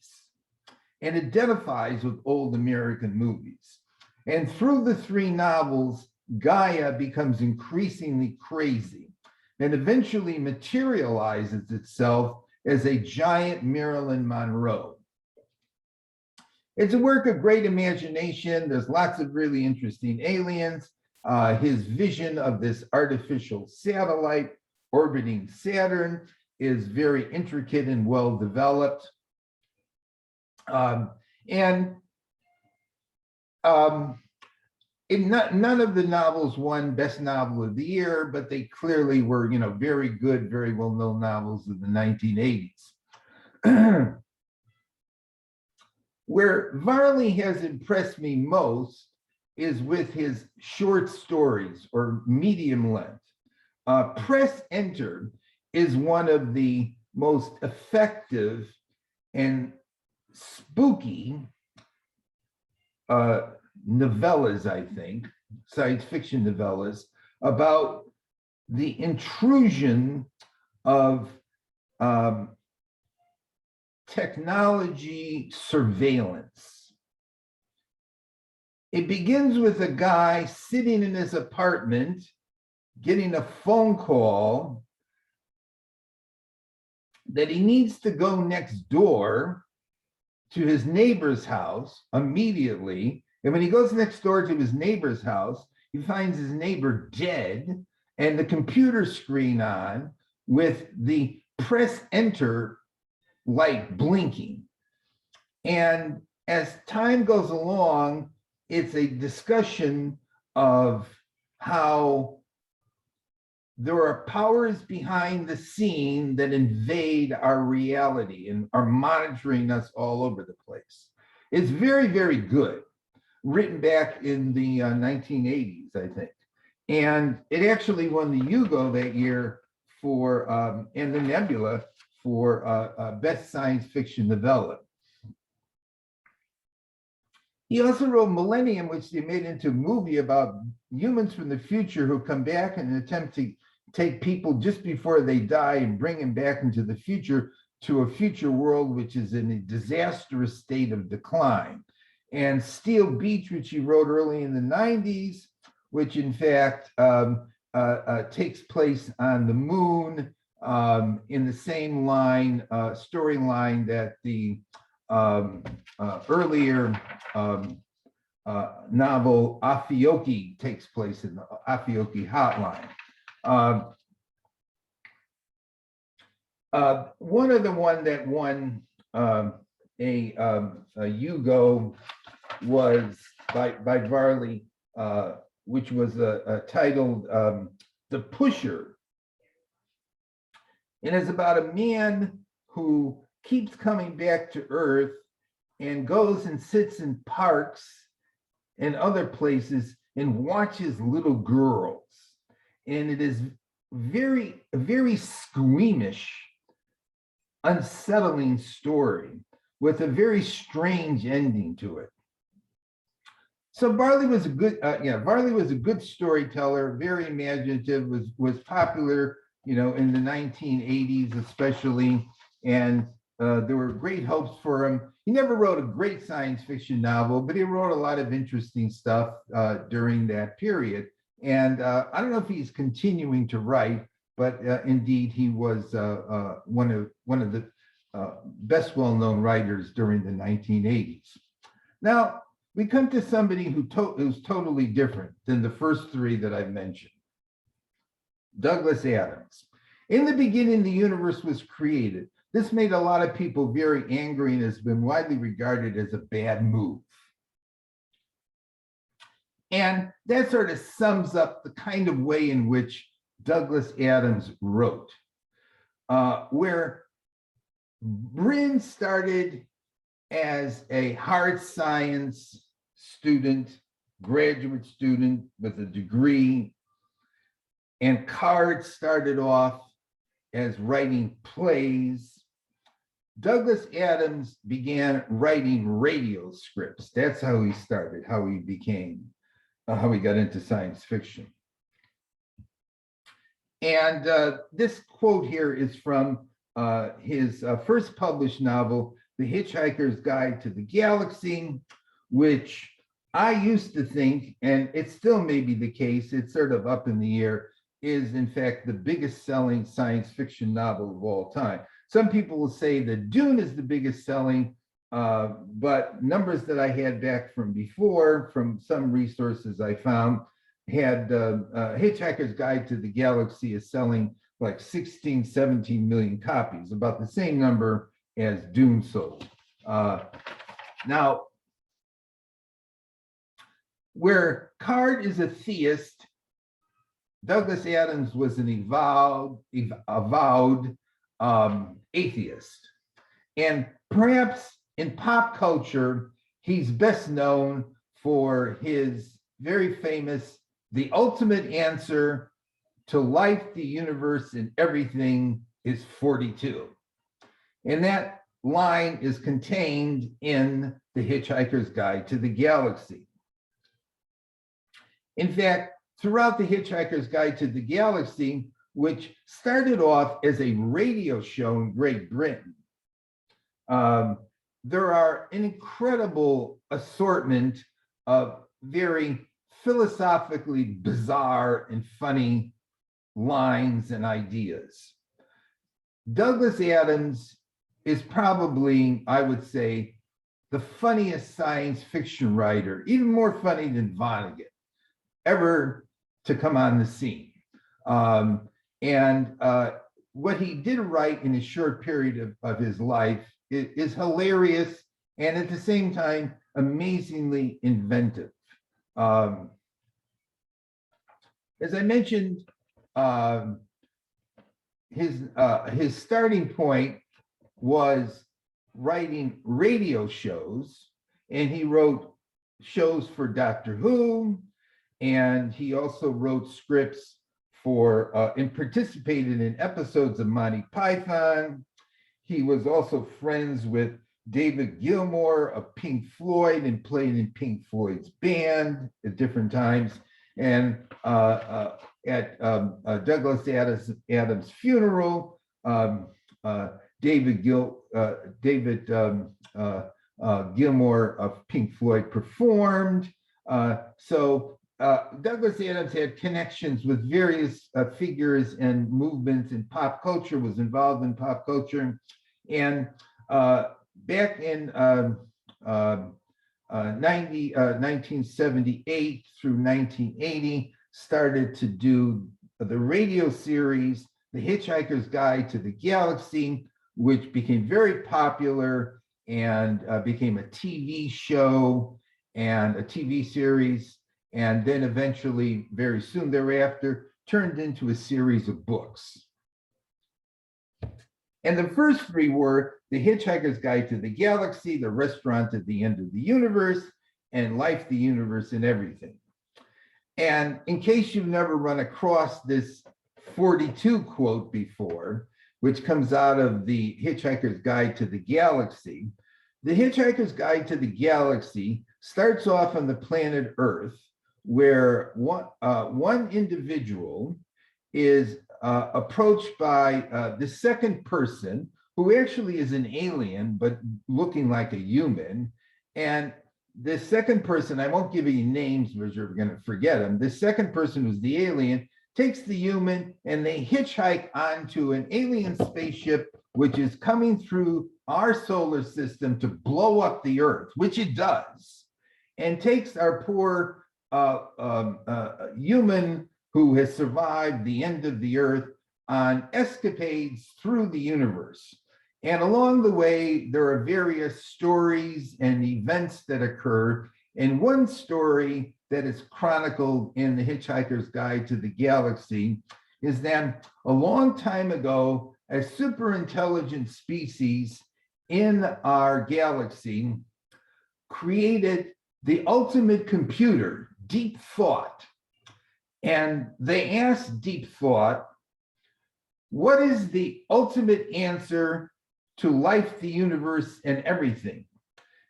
[SPEAKER 2] and identifies with old American movies. And through the 3 novels, Gaia becomes increasingly crazy and eventually materializes itself as a giant Marilyn Monroe. It's a work of great imagination. There's lots of really interesting aliens. His vision of this artificial satellite orbiting Saturn is very intricate and well developed. And none of the novels won Best Novel of the Year, but they clearly were, very good, very well-known novels of the 1980s. Where Varley has impressed me most is with his short stories or medium length. Press Enter is one of the most effective and spooky novellas, I think, science fiction novellas, about the intrusion of technology surveillance. It begins with a guy sitting in his apartment, getting a phone call that he needs to go next door to his neighbor's house immediately. And when he goes next door to his neighbor's house, he finds his neighbor dead and the computer screen on with the press enter light blinking. And as time goes along, it's a discussion of how there are powers behind the scene that invade our reality and are monitoring us all over the place. It's very, very good, written back in the 1980s, I think. And it actually won the Hugo that year for, and the Nebula for Best Science Fiction Novella. He also wrote Millennium, which they made into a movie about humans from the future who come back in an attempt to take people just before they die and bring them back into the future to a future world which is in a disastrous state of decline. And Steel Beach, which he wrote early in the 90s, which in fact takes place on the moon in the same line, storyline that the earlier novel Afioki takes place in, the Afioki Hotline. One of the one that won a Hugo was by Varley, which was titled The Pusher. And it's about a man who keeps coming back to Earth and goes and sits in parks and other places and watches little girls. And it is very, very squeamish, unsettling story with a very strange ending to it. So Varley was a good, Varley was a good storyteller, very imaginative, was popular, in the 1980s especially, and there were great hopes for him. He never wrote a great science fiction novel, but he wrote a lot of interesting stuff during that period. And I don't know if he's continuing to write, but indeed he was one of the best well-known writers during the 1980s. Now, we come to somebody who's totally different than the first three that I've mentioned. Douglas Adams. In the beginning, the universe was created. This made a lot of people very angry and has been widely regarded as a bad move. And that sort of sums up the kind of way in which Douglas Adams wrote, where Bryn started as a hard science student, graduate student with a degree, and Card started off as writing plays. Douglas Adams began writing radio scripts. That's how he started, how he became, how he got into science fiction. And this quote here is from his first published novel, The Hitchhiker's Guide to the Galaxy, which I used to think, and it still may be the case, it's sort of up in the air, is in fact the biggest selling science fiction novel of all time. Some people will say that Dune is the biggest selling, But numbers that I had back from before, from some resources I found, had Hitchhiker's Guide to the Galaxy is selling like 16, 17 million copies, about the same number as Dune sold. Now, where Card is a theist, Douglas Adams was an avowed atheist. And perhaps in pop culture, he's best known for his very famous, "The ultimate answer to life, the universe, and everything is 42." And that line is contained in The Hitchhiker's Guide to the Galaxy. In fact, throughout The Hitchhiker's Guide to the Galaxy, which started off as a radio show in Great Britain, there are an incredible assortment of very philosophically bizarre and funny lines and ideas. Douglas Adams is probably, I would say, the funniest science fiction writer, even more funny than Vonnegut, ever to come on the scene. What he did write in a short period of his life is hilarious and at the same time amazingly inventive. As I mentioned, his starting point was writing radio shows, and he wrote shows for Doctor Who, and he also wrote scripts for and participated in episodes of Monty Python. He was also friends with David Gilmour of Pink Floyd and played in Pink Floyd's band at different times. And at Douglas Adams' funeral, David Gilmour of Pink Floyd performed. So Douglas Adams had connections with various figures and movements in pop culture, was involved in pop culture. And back in 1978 through 1980, started to do the radio series, The Hitchhiker's Guide to the Galaxy, which became very popular and became a TV show and a TV series, and then eventually, very soon thereafter, turned into a series of books. And the first three were The Hitchhiker's Guide to the Galaxy, The Restaurant at the End of the Universe, and Life, the Universe, and Everything. And in case you've never run across this 42 quote before, which comes out of The Hitchhiker's Guide to the Galaxy, The Hitchhiker's Guide to the Galaxy starts off on the planet Earth, where one individual is approached by the second person, who actually is an alien, but looking like a human. And the second person, I won't give you names because you're going to forget them. The second person, who's the alien, takes the human and they hitchhike onto an alien spaceship, which is coming through our solar system to blow up the Earth, which it does, and takes our poor human who has survived the end of the Earth on escapades through the universe. And along the way, there are various stories and events that occur. And one story that is chronicled in The Hitchhiker's Guide to the Galaxy is that a long time ago, a super intelligent species in our galaxy created the ultimate computer, Deep Thought. And they asked Deep Thought, what is the ultimate answer to life, the universe, and everything?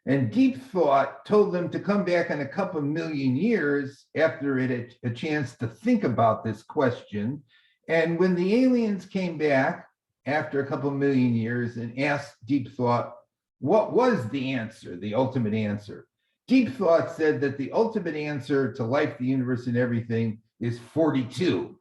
[SPEAKER 2] And Deep Thought told them to come back in a couple million years after it had a chance to think about this question. And when the aliens came back after a couple million years and asked Deep Thought, what was the answer, the ultimate answer? Deep Thought said that the ultimate answer to life, the universe, and everything is 42,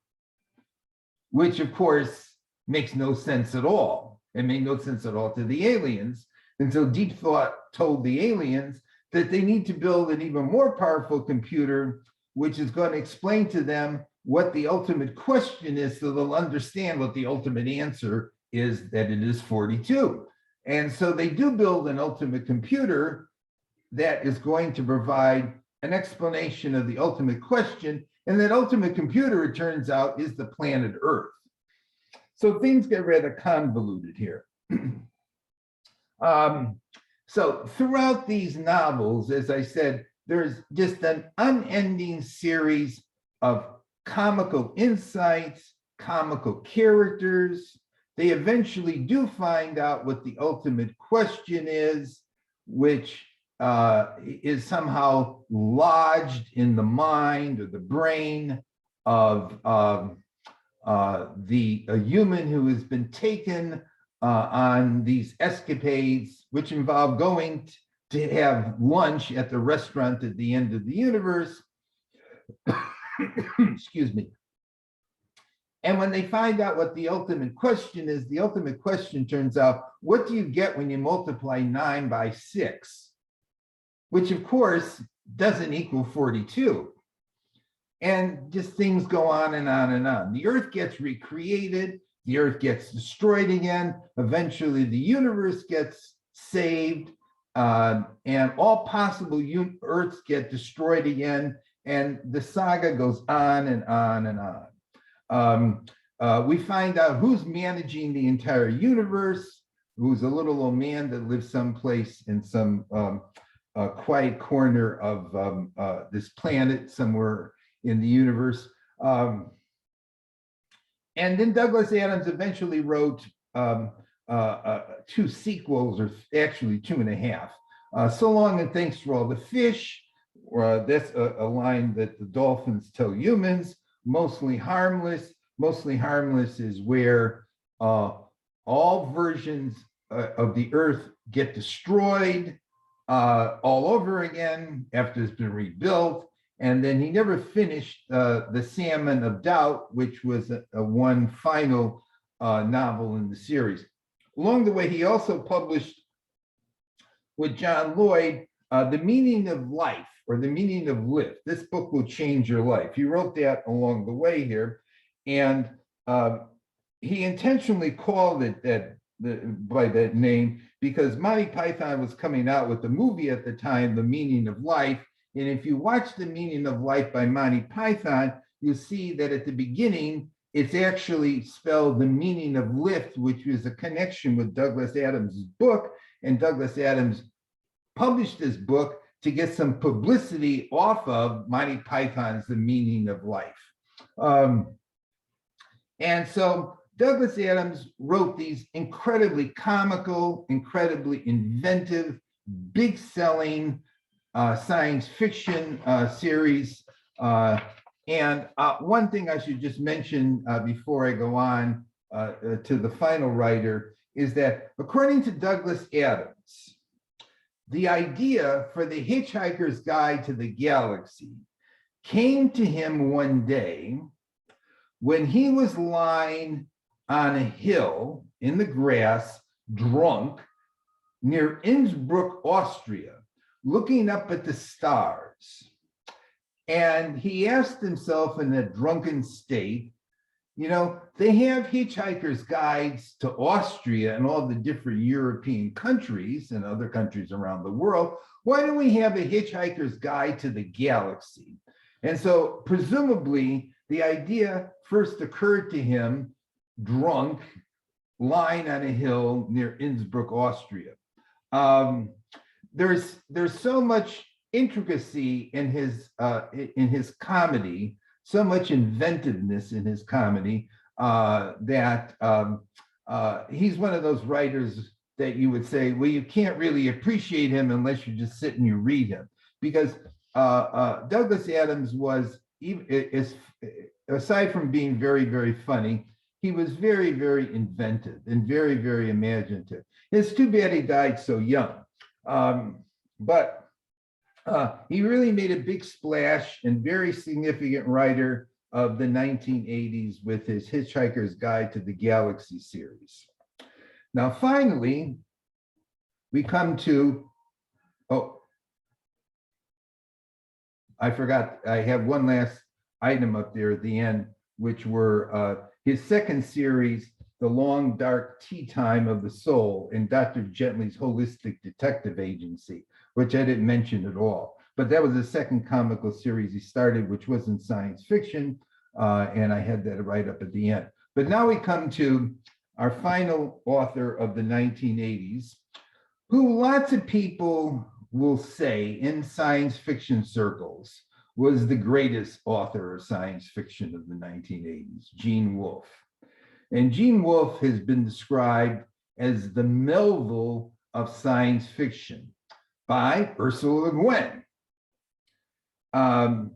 [SPEAKER 2] which of course makes no sense at all. It made no sense at all to the aliens. And so Deep Thought told the aliens that they need to build an even more powerful computer, which is going to explain to them what the ultimate question is, so they'll understand what the ultimate answer is, that it is 42. And so they do build an ultimate computer that is going to provide an explanation of the ultimate question. And that ultimate computer, it turns out, is the planet Earth. So things get rather convoluted here. So throughout these novels, as I said, there's just an unending series of comical insights, comical characters. They eventually do find out what the ultimate question is, which is somehow lodged in the mind or the brain of a human who has been taken on these escapades, which involve going to have lunch at the restaurant at the end of the universe. Excuse me. And when they find out what the ultimate question is, the ultimate question turns out, what do you get when you multiply 9 by 6? Which of course doesn't equal 42. And just things go on and on and on. The Earth gets recreated, the Earth gets destroyed again, eventually the universe gets saved, and all possible Earths get destroyed again, and the saga goes on and on and on. We find out who's managing the entire universe, who's a little old man that lives someplace in some quiet corner of this planet somewhere in the universe. And then Douglas Adams eventually wrote 2 sequels, or actually 2.5. So Long and Thanks for All the Fish, that's a line that the dolphins tell humans. Mostly Harmless. Mostly Harmless is where all versions of the Earth get destroyed all over again after it's been rebuilt. And then he never finished The Salmon of Doubt, which was a one final novel in the series. Along the way, he also published with John Lloyd, The Meaning of Life, or The Meaning of Life. This book will change your life. He wrote that along the way here. And he intentionally called it by that name because Monty Python was coming out with the movie at the time, The Meaning of Life. And if you watch The Meaning of Life by Monty Python, you'll see that at the beginning, it's actually spelled The Meaning of Lift, which is a connection with Douglas Adams' book. And Douglas Adams published this book to get some publicity off of Monty Python's The Meaning of Life. And so Douglas Adams wrote these incredibly comical, incredibly inventive, big-selling science fiction series. And one thing I should just mention before I go on to the final writer is that according to Douglas Adams, the idea for the Hitchhiker's Guide to the Galaxy came to him one day when he was lying on a hill in the grass, drunk, near Innsbruck, Austria, looking up at the stars. And he asked himself in a drunken state, you know, they have hitchhiker's guides to Austria and all the different European countries and other countries around the world. Why don't we have a hitchhiker's guide to the galaxy? And so presumably the idea first occurred to him drunk, lying on a hill near Innsbruck, Austria. There's so much intricacy in his comedy, so much inventiveness in his comedy that he's one of those writers that you would say, well, you can't really appreciate him unless you just sit and you read him, because Douglas Adams was, aside from being very, very funny, he was very, very inventive and very, very imaginative. It's too bad he died so young. But he really made a big splash and very significant writer of the 1980s with his Hitchhiker's Guide to the Galaxy series. Now, finally, we come to Oh, I forgot, I have one last item up there at the end, which were his second series, The Long Dark Tea Time of the Soul, and Dr. Gently's Holistic Detective Agency, which I didn't mention at all. But that was the second comical series he started, which wasn't science fiction, and I had that right up at the end. But now we come to our final author of the 1980s, who lots of people will say in science fiction circles was the greatest author of science fiction of the 1980s, Gene Wolfe. And Gene Wolfe has been described as the Melville of science fiction by Ursula Le Guin.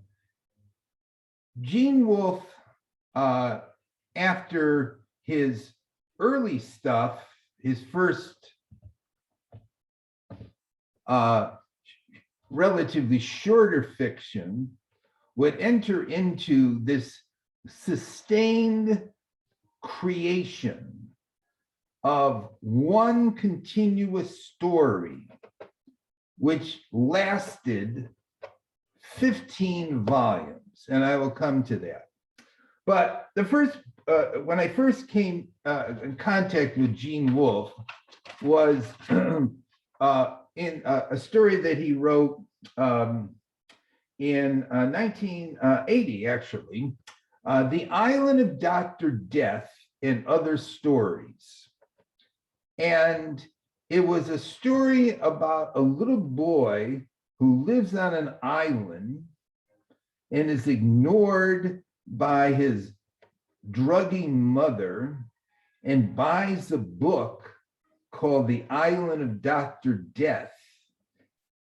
[SPEAKER 2] Gene Wolfe, after his early stuff, his first relatively shorter fiction, would enter into this sustained creation of one continuous story, which lasted 15 volumes, and I will come to that. But the first, when I first came in contact with Gene Wolfe was in a story that he wrote in 1980, actually, The Island of Dr. Death and Other Stories. And it was a story about a little boy who lives on an island and is ignored by his drugging mother and buys a book called The Island of Dr. Death.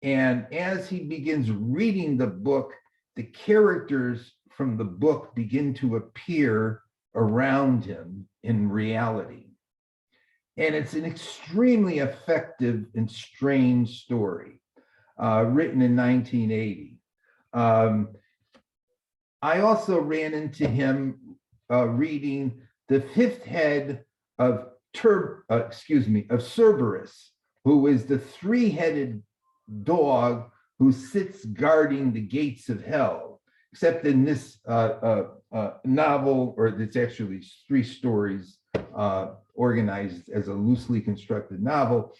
[SPEAKER 2] And as he begins reading the book, the characters from the book begin to appear around him in reality. And it's an extremely effective and strange story, written in 1980. I also ran into him reading The Fifth Head of Cerberus, who is the three-headed dog who sits guarding the gates of hell. Except in this novel, or it's actually three stories organized as a loosely constructed novel,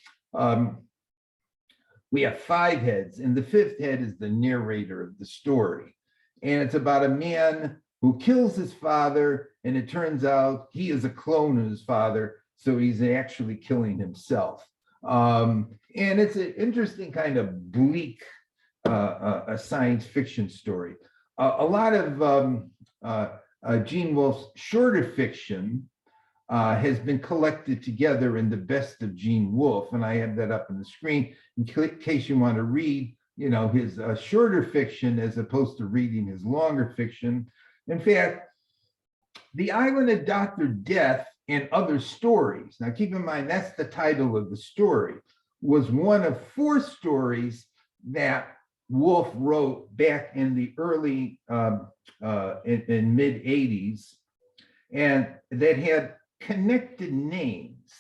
[SPEAKER 2] we have five heads, and the fifth head is the narrator of the story. And it's about a man who kills his father, and it turns out he is a clone of his father, so he's actually killing himself. And it's an interesting kind of bleak a science fiction story. A lot of Gene Wolfe's shorter fiction has been collected together in The Best of Gene Wolfe, and I have that up on the screen in case you want to read, you know, his shorter fiction as opposed to reading his longer fiction. In fact, The Island of Dr. Death and Other Stories, now keep in mind that's the title of the story, was one of four stories that Wolfe wrote back in the early, in mid 80s, and that had connected names.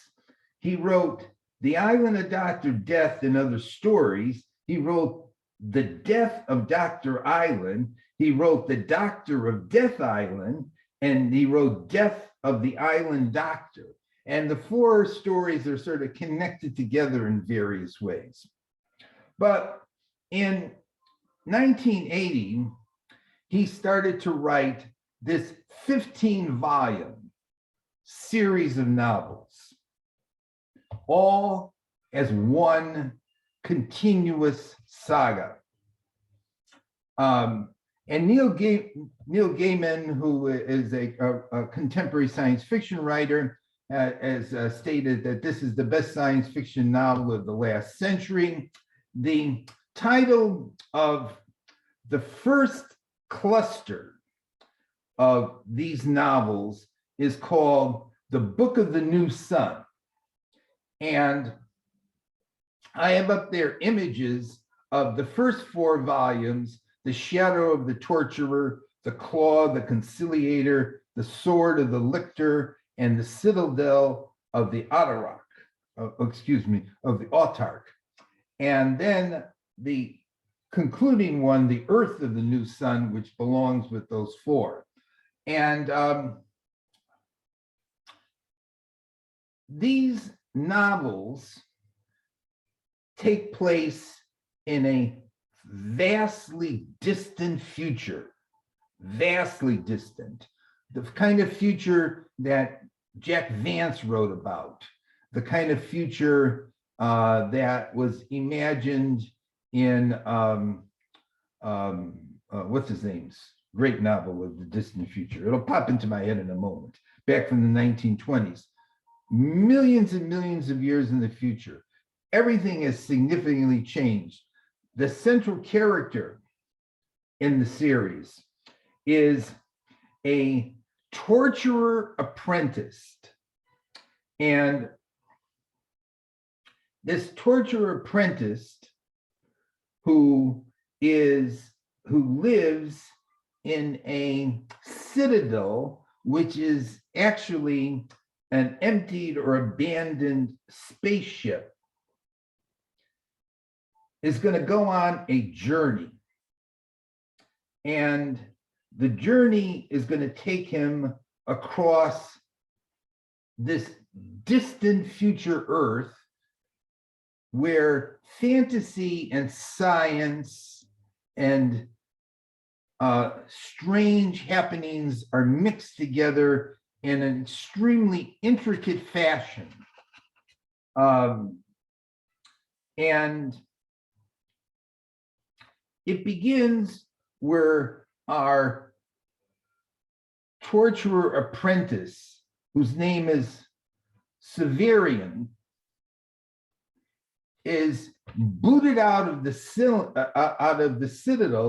[SPEAKER 2] He wrote The Island of Dr. Death and Other Stories. He wrote The Death of Dr. Island. He wrote The Doctor of Death Island, and he wrote Death of the Island Doctor. And the four stories are sort of connected together in various ways. But in 1980, he started to write this 15-volume series of novels, all as one continuous saga. And Neil Gaiman, who is a contemporary science fiction writer, has stated that this is the best science fiction novel of the last century. The title of the first cluster of these novels is called The Book of the New Sun. And I have up there images of the first four volumes: The Shadow of the Torturer, The Claw, The Conciliator, The Sword of the Lictor, and The Citadel of the Autarch, of the Autarch. And then the concluding one, the Earth of the New Sun, which belongs with those four. And these novels take place in a vastly distant future, vastly distant, the kind of future that Jack Vance wrote about, the kind of future that was imagined in what's his name's great novel of the distant future. It'll pop into my head in a moment, back from the 1920s. Millions and millions of years in the future, everything has significantly changed. The central character in the series is a torturer apprentice. And this torturer apprentice who lives in a citadel, which is actually an emptied or abandoned spaceship, is going to go on a journey. And the journey is going to take him across this distant future Earth where fantasy and science and strange happenings are mixed together in an extremely intricate fashion. And it begins where our torturer apprentice, whose name is Severian, is booted out of the citadel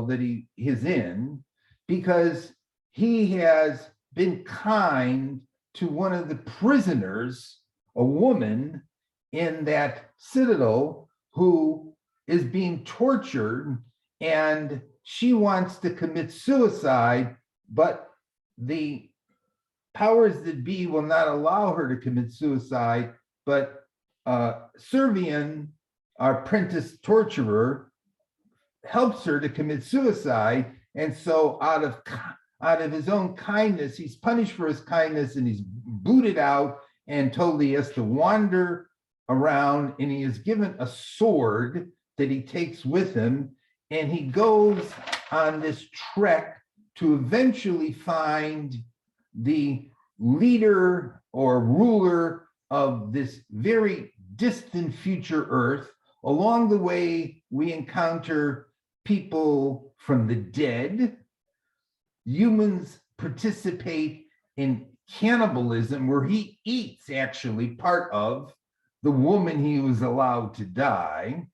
[SPEAKER 2] that he is in because he has been kind to one of the prisoners, a woman in that citadel who is being tortured, and she wants to commit suicide, but the powers that be will not allow her to commit suicide. But Servian, our apprentice torturer, helps her to commit suicide. And so out of his own kindness, he's punished for his kindness, and he's booted out and told he has to wander around, and he is given a sword that he takes with him, and he goes on this trek to eventually find the leader or ruler of this very distant future Earth. Along the way, we encounter people from the dead. Humans participate in cannibalism, where he eats actually part of the woman he was allowed to die.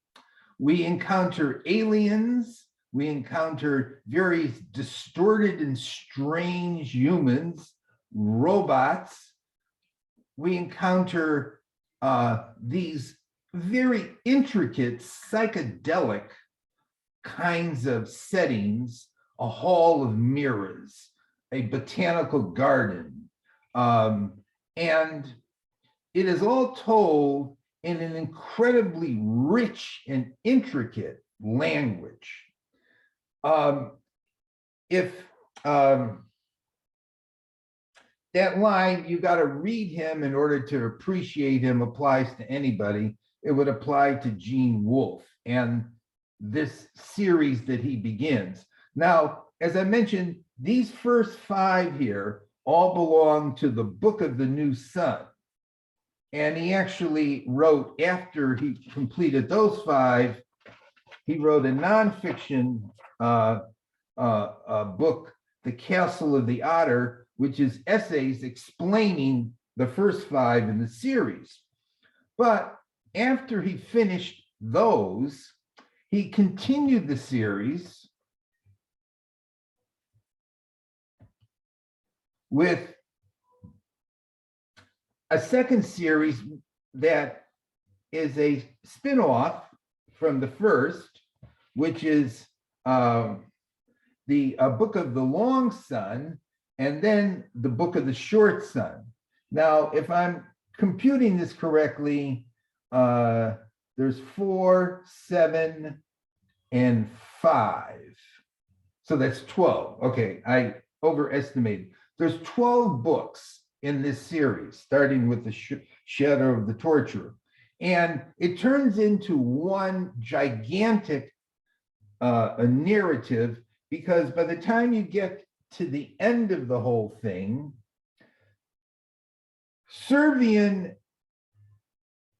[SPEAKER 2] We encounter aliens. We encounter very distorted and strange humans, robots. We encounter these very intricate psychedelic kinds of settings, a hall of mirrors, a botanical garden. And it is all told in an incredibly rich and intricate language. If that line, you got to read him in order to appreciate him, applies to anybody, it would apply to Gene Wolfe and this series that he begins. Now, as I mentioned, these first five here all belong to the Book of the New Sun. And he actually wrote, after he completed those five, he wrote a nonfiction book, The Castle of the Otter, which is essays explaining the first five in the series. But after he finished those, he continued the series with a second series that is a spin-off from the first, which is the Book of the Long Sun, and then the Book of the Short Sun. Now, if I'm computing this correctly, there's 4, 7, So that's 12. Okay, I overestimated. There's 12 books in this series, starting with the Shadow of the Torturer. And it turns into one gigantic a narrative, because by the time you get to the end of the whole thing, Servian,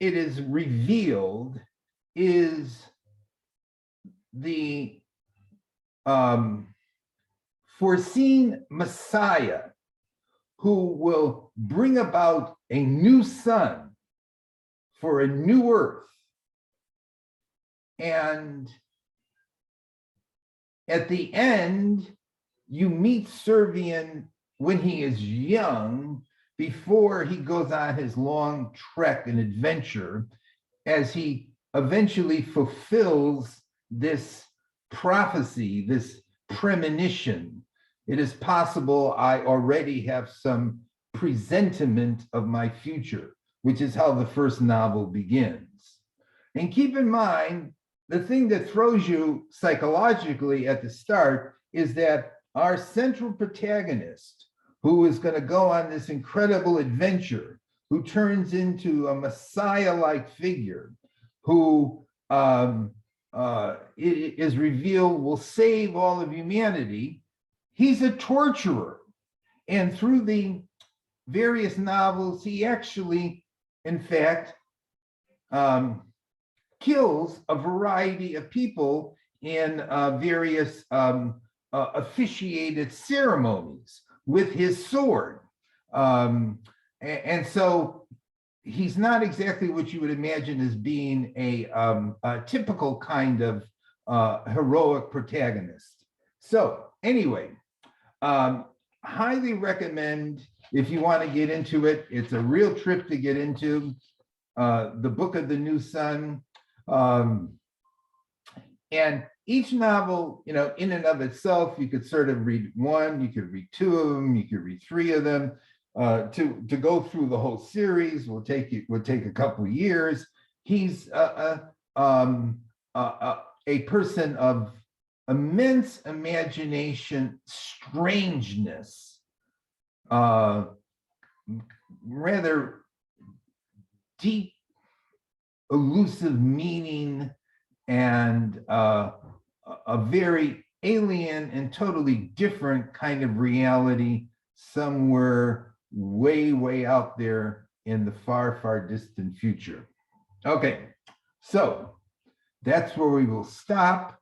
[SPEAKER 2] it is revealed, is the foreseen Messiah who will bring about a new sun for a new earth. And at the end, you meet Servian when he is young, before he goes on his long trek and adventure, as he eventually fulfills this prophecy, this premonition. It is possible I already have some presentiment of my future, which is how the first novel begins. And keep in mind, the thing that throws you psychologically at the start is that our central protagonist, who is going to go on this incredible adventure, who turns into a Messiah-like figure, who it is revealed will save all of humanity, he's a torturer. And through the various novels, he actually, in fact, kills a variety of people in various officiated ceremonies with his sword. And so he's not exactly what you would imagine as being a typical kind of heroic protagonist. So anyway, highly recommend, if you want to get into it. It's a real trip to get into. The Book of the New Sun. And each novel, you know, in and of itself, you could sort of read one, you could read two of them, you could read three of them. To go through the whole series would take a couple of years. He's a person of immense imagination, strangeness, rather deep, elusive meaning, and a very alien and totally different kind of reality somewhere way, way out there in the far, far distant future. Okay, so that's where we will stop.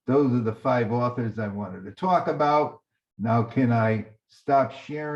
[SPEAKER 2] Those are the 5 authors I wanted to talk about. Now, can I stop sharing?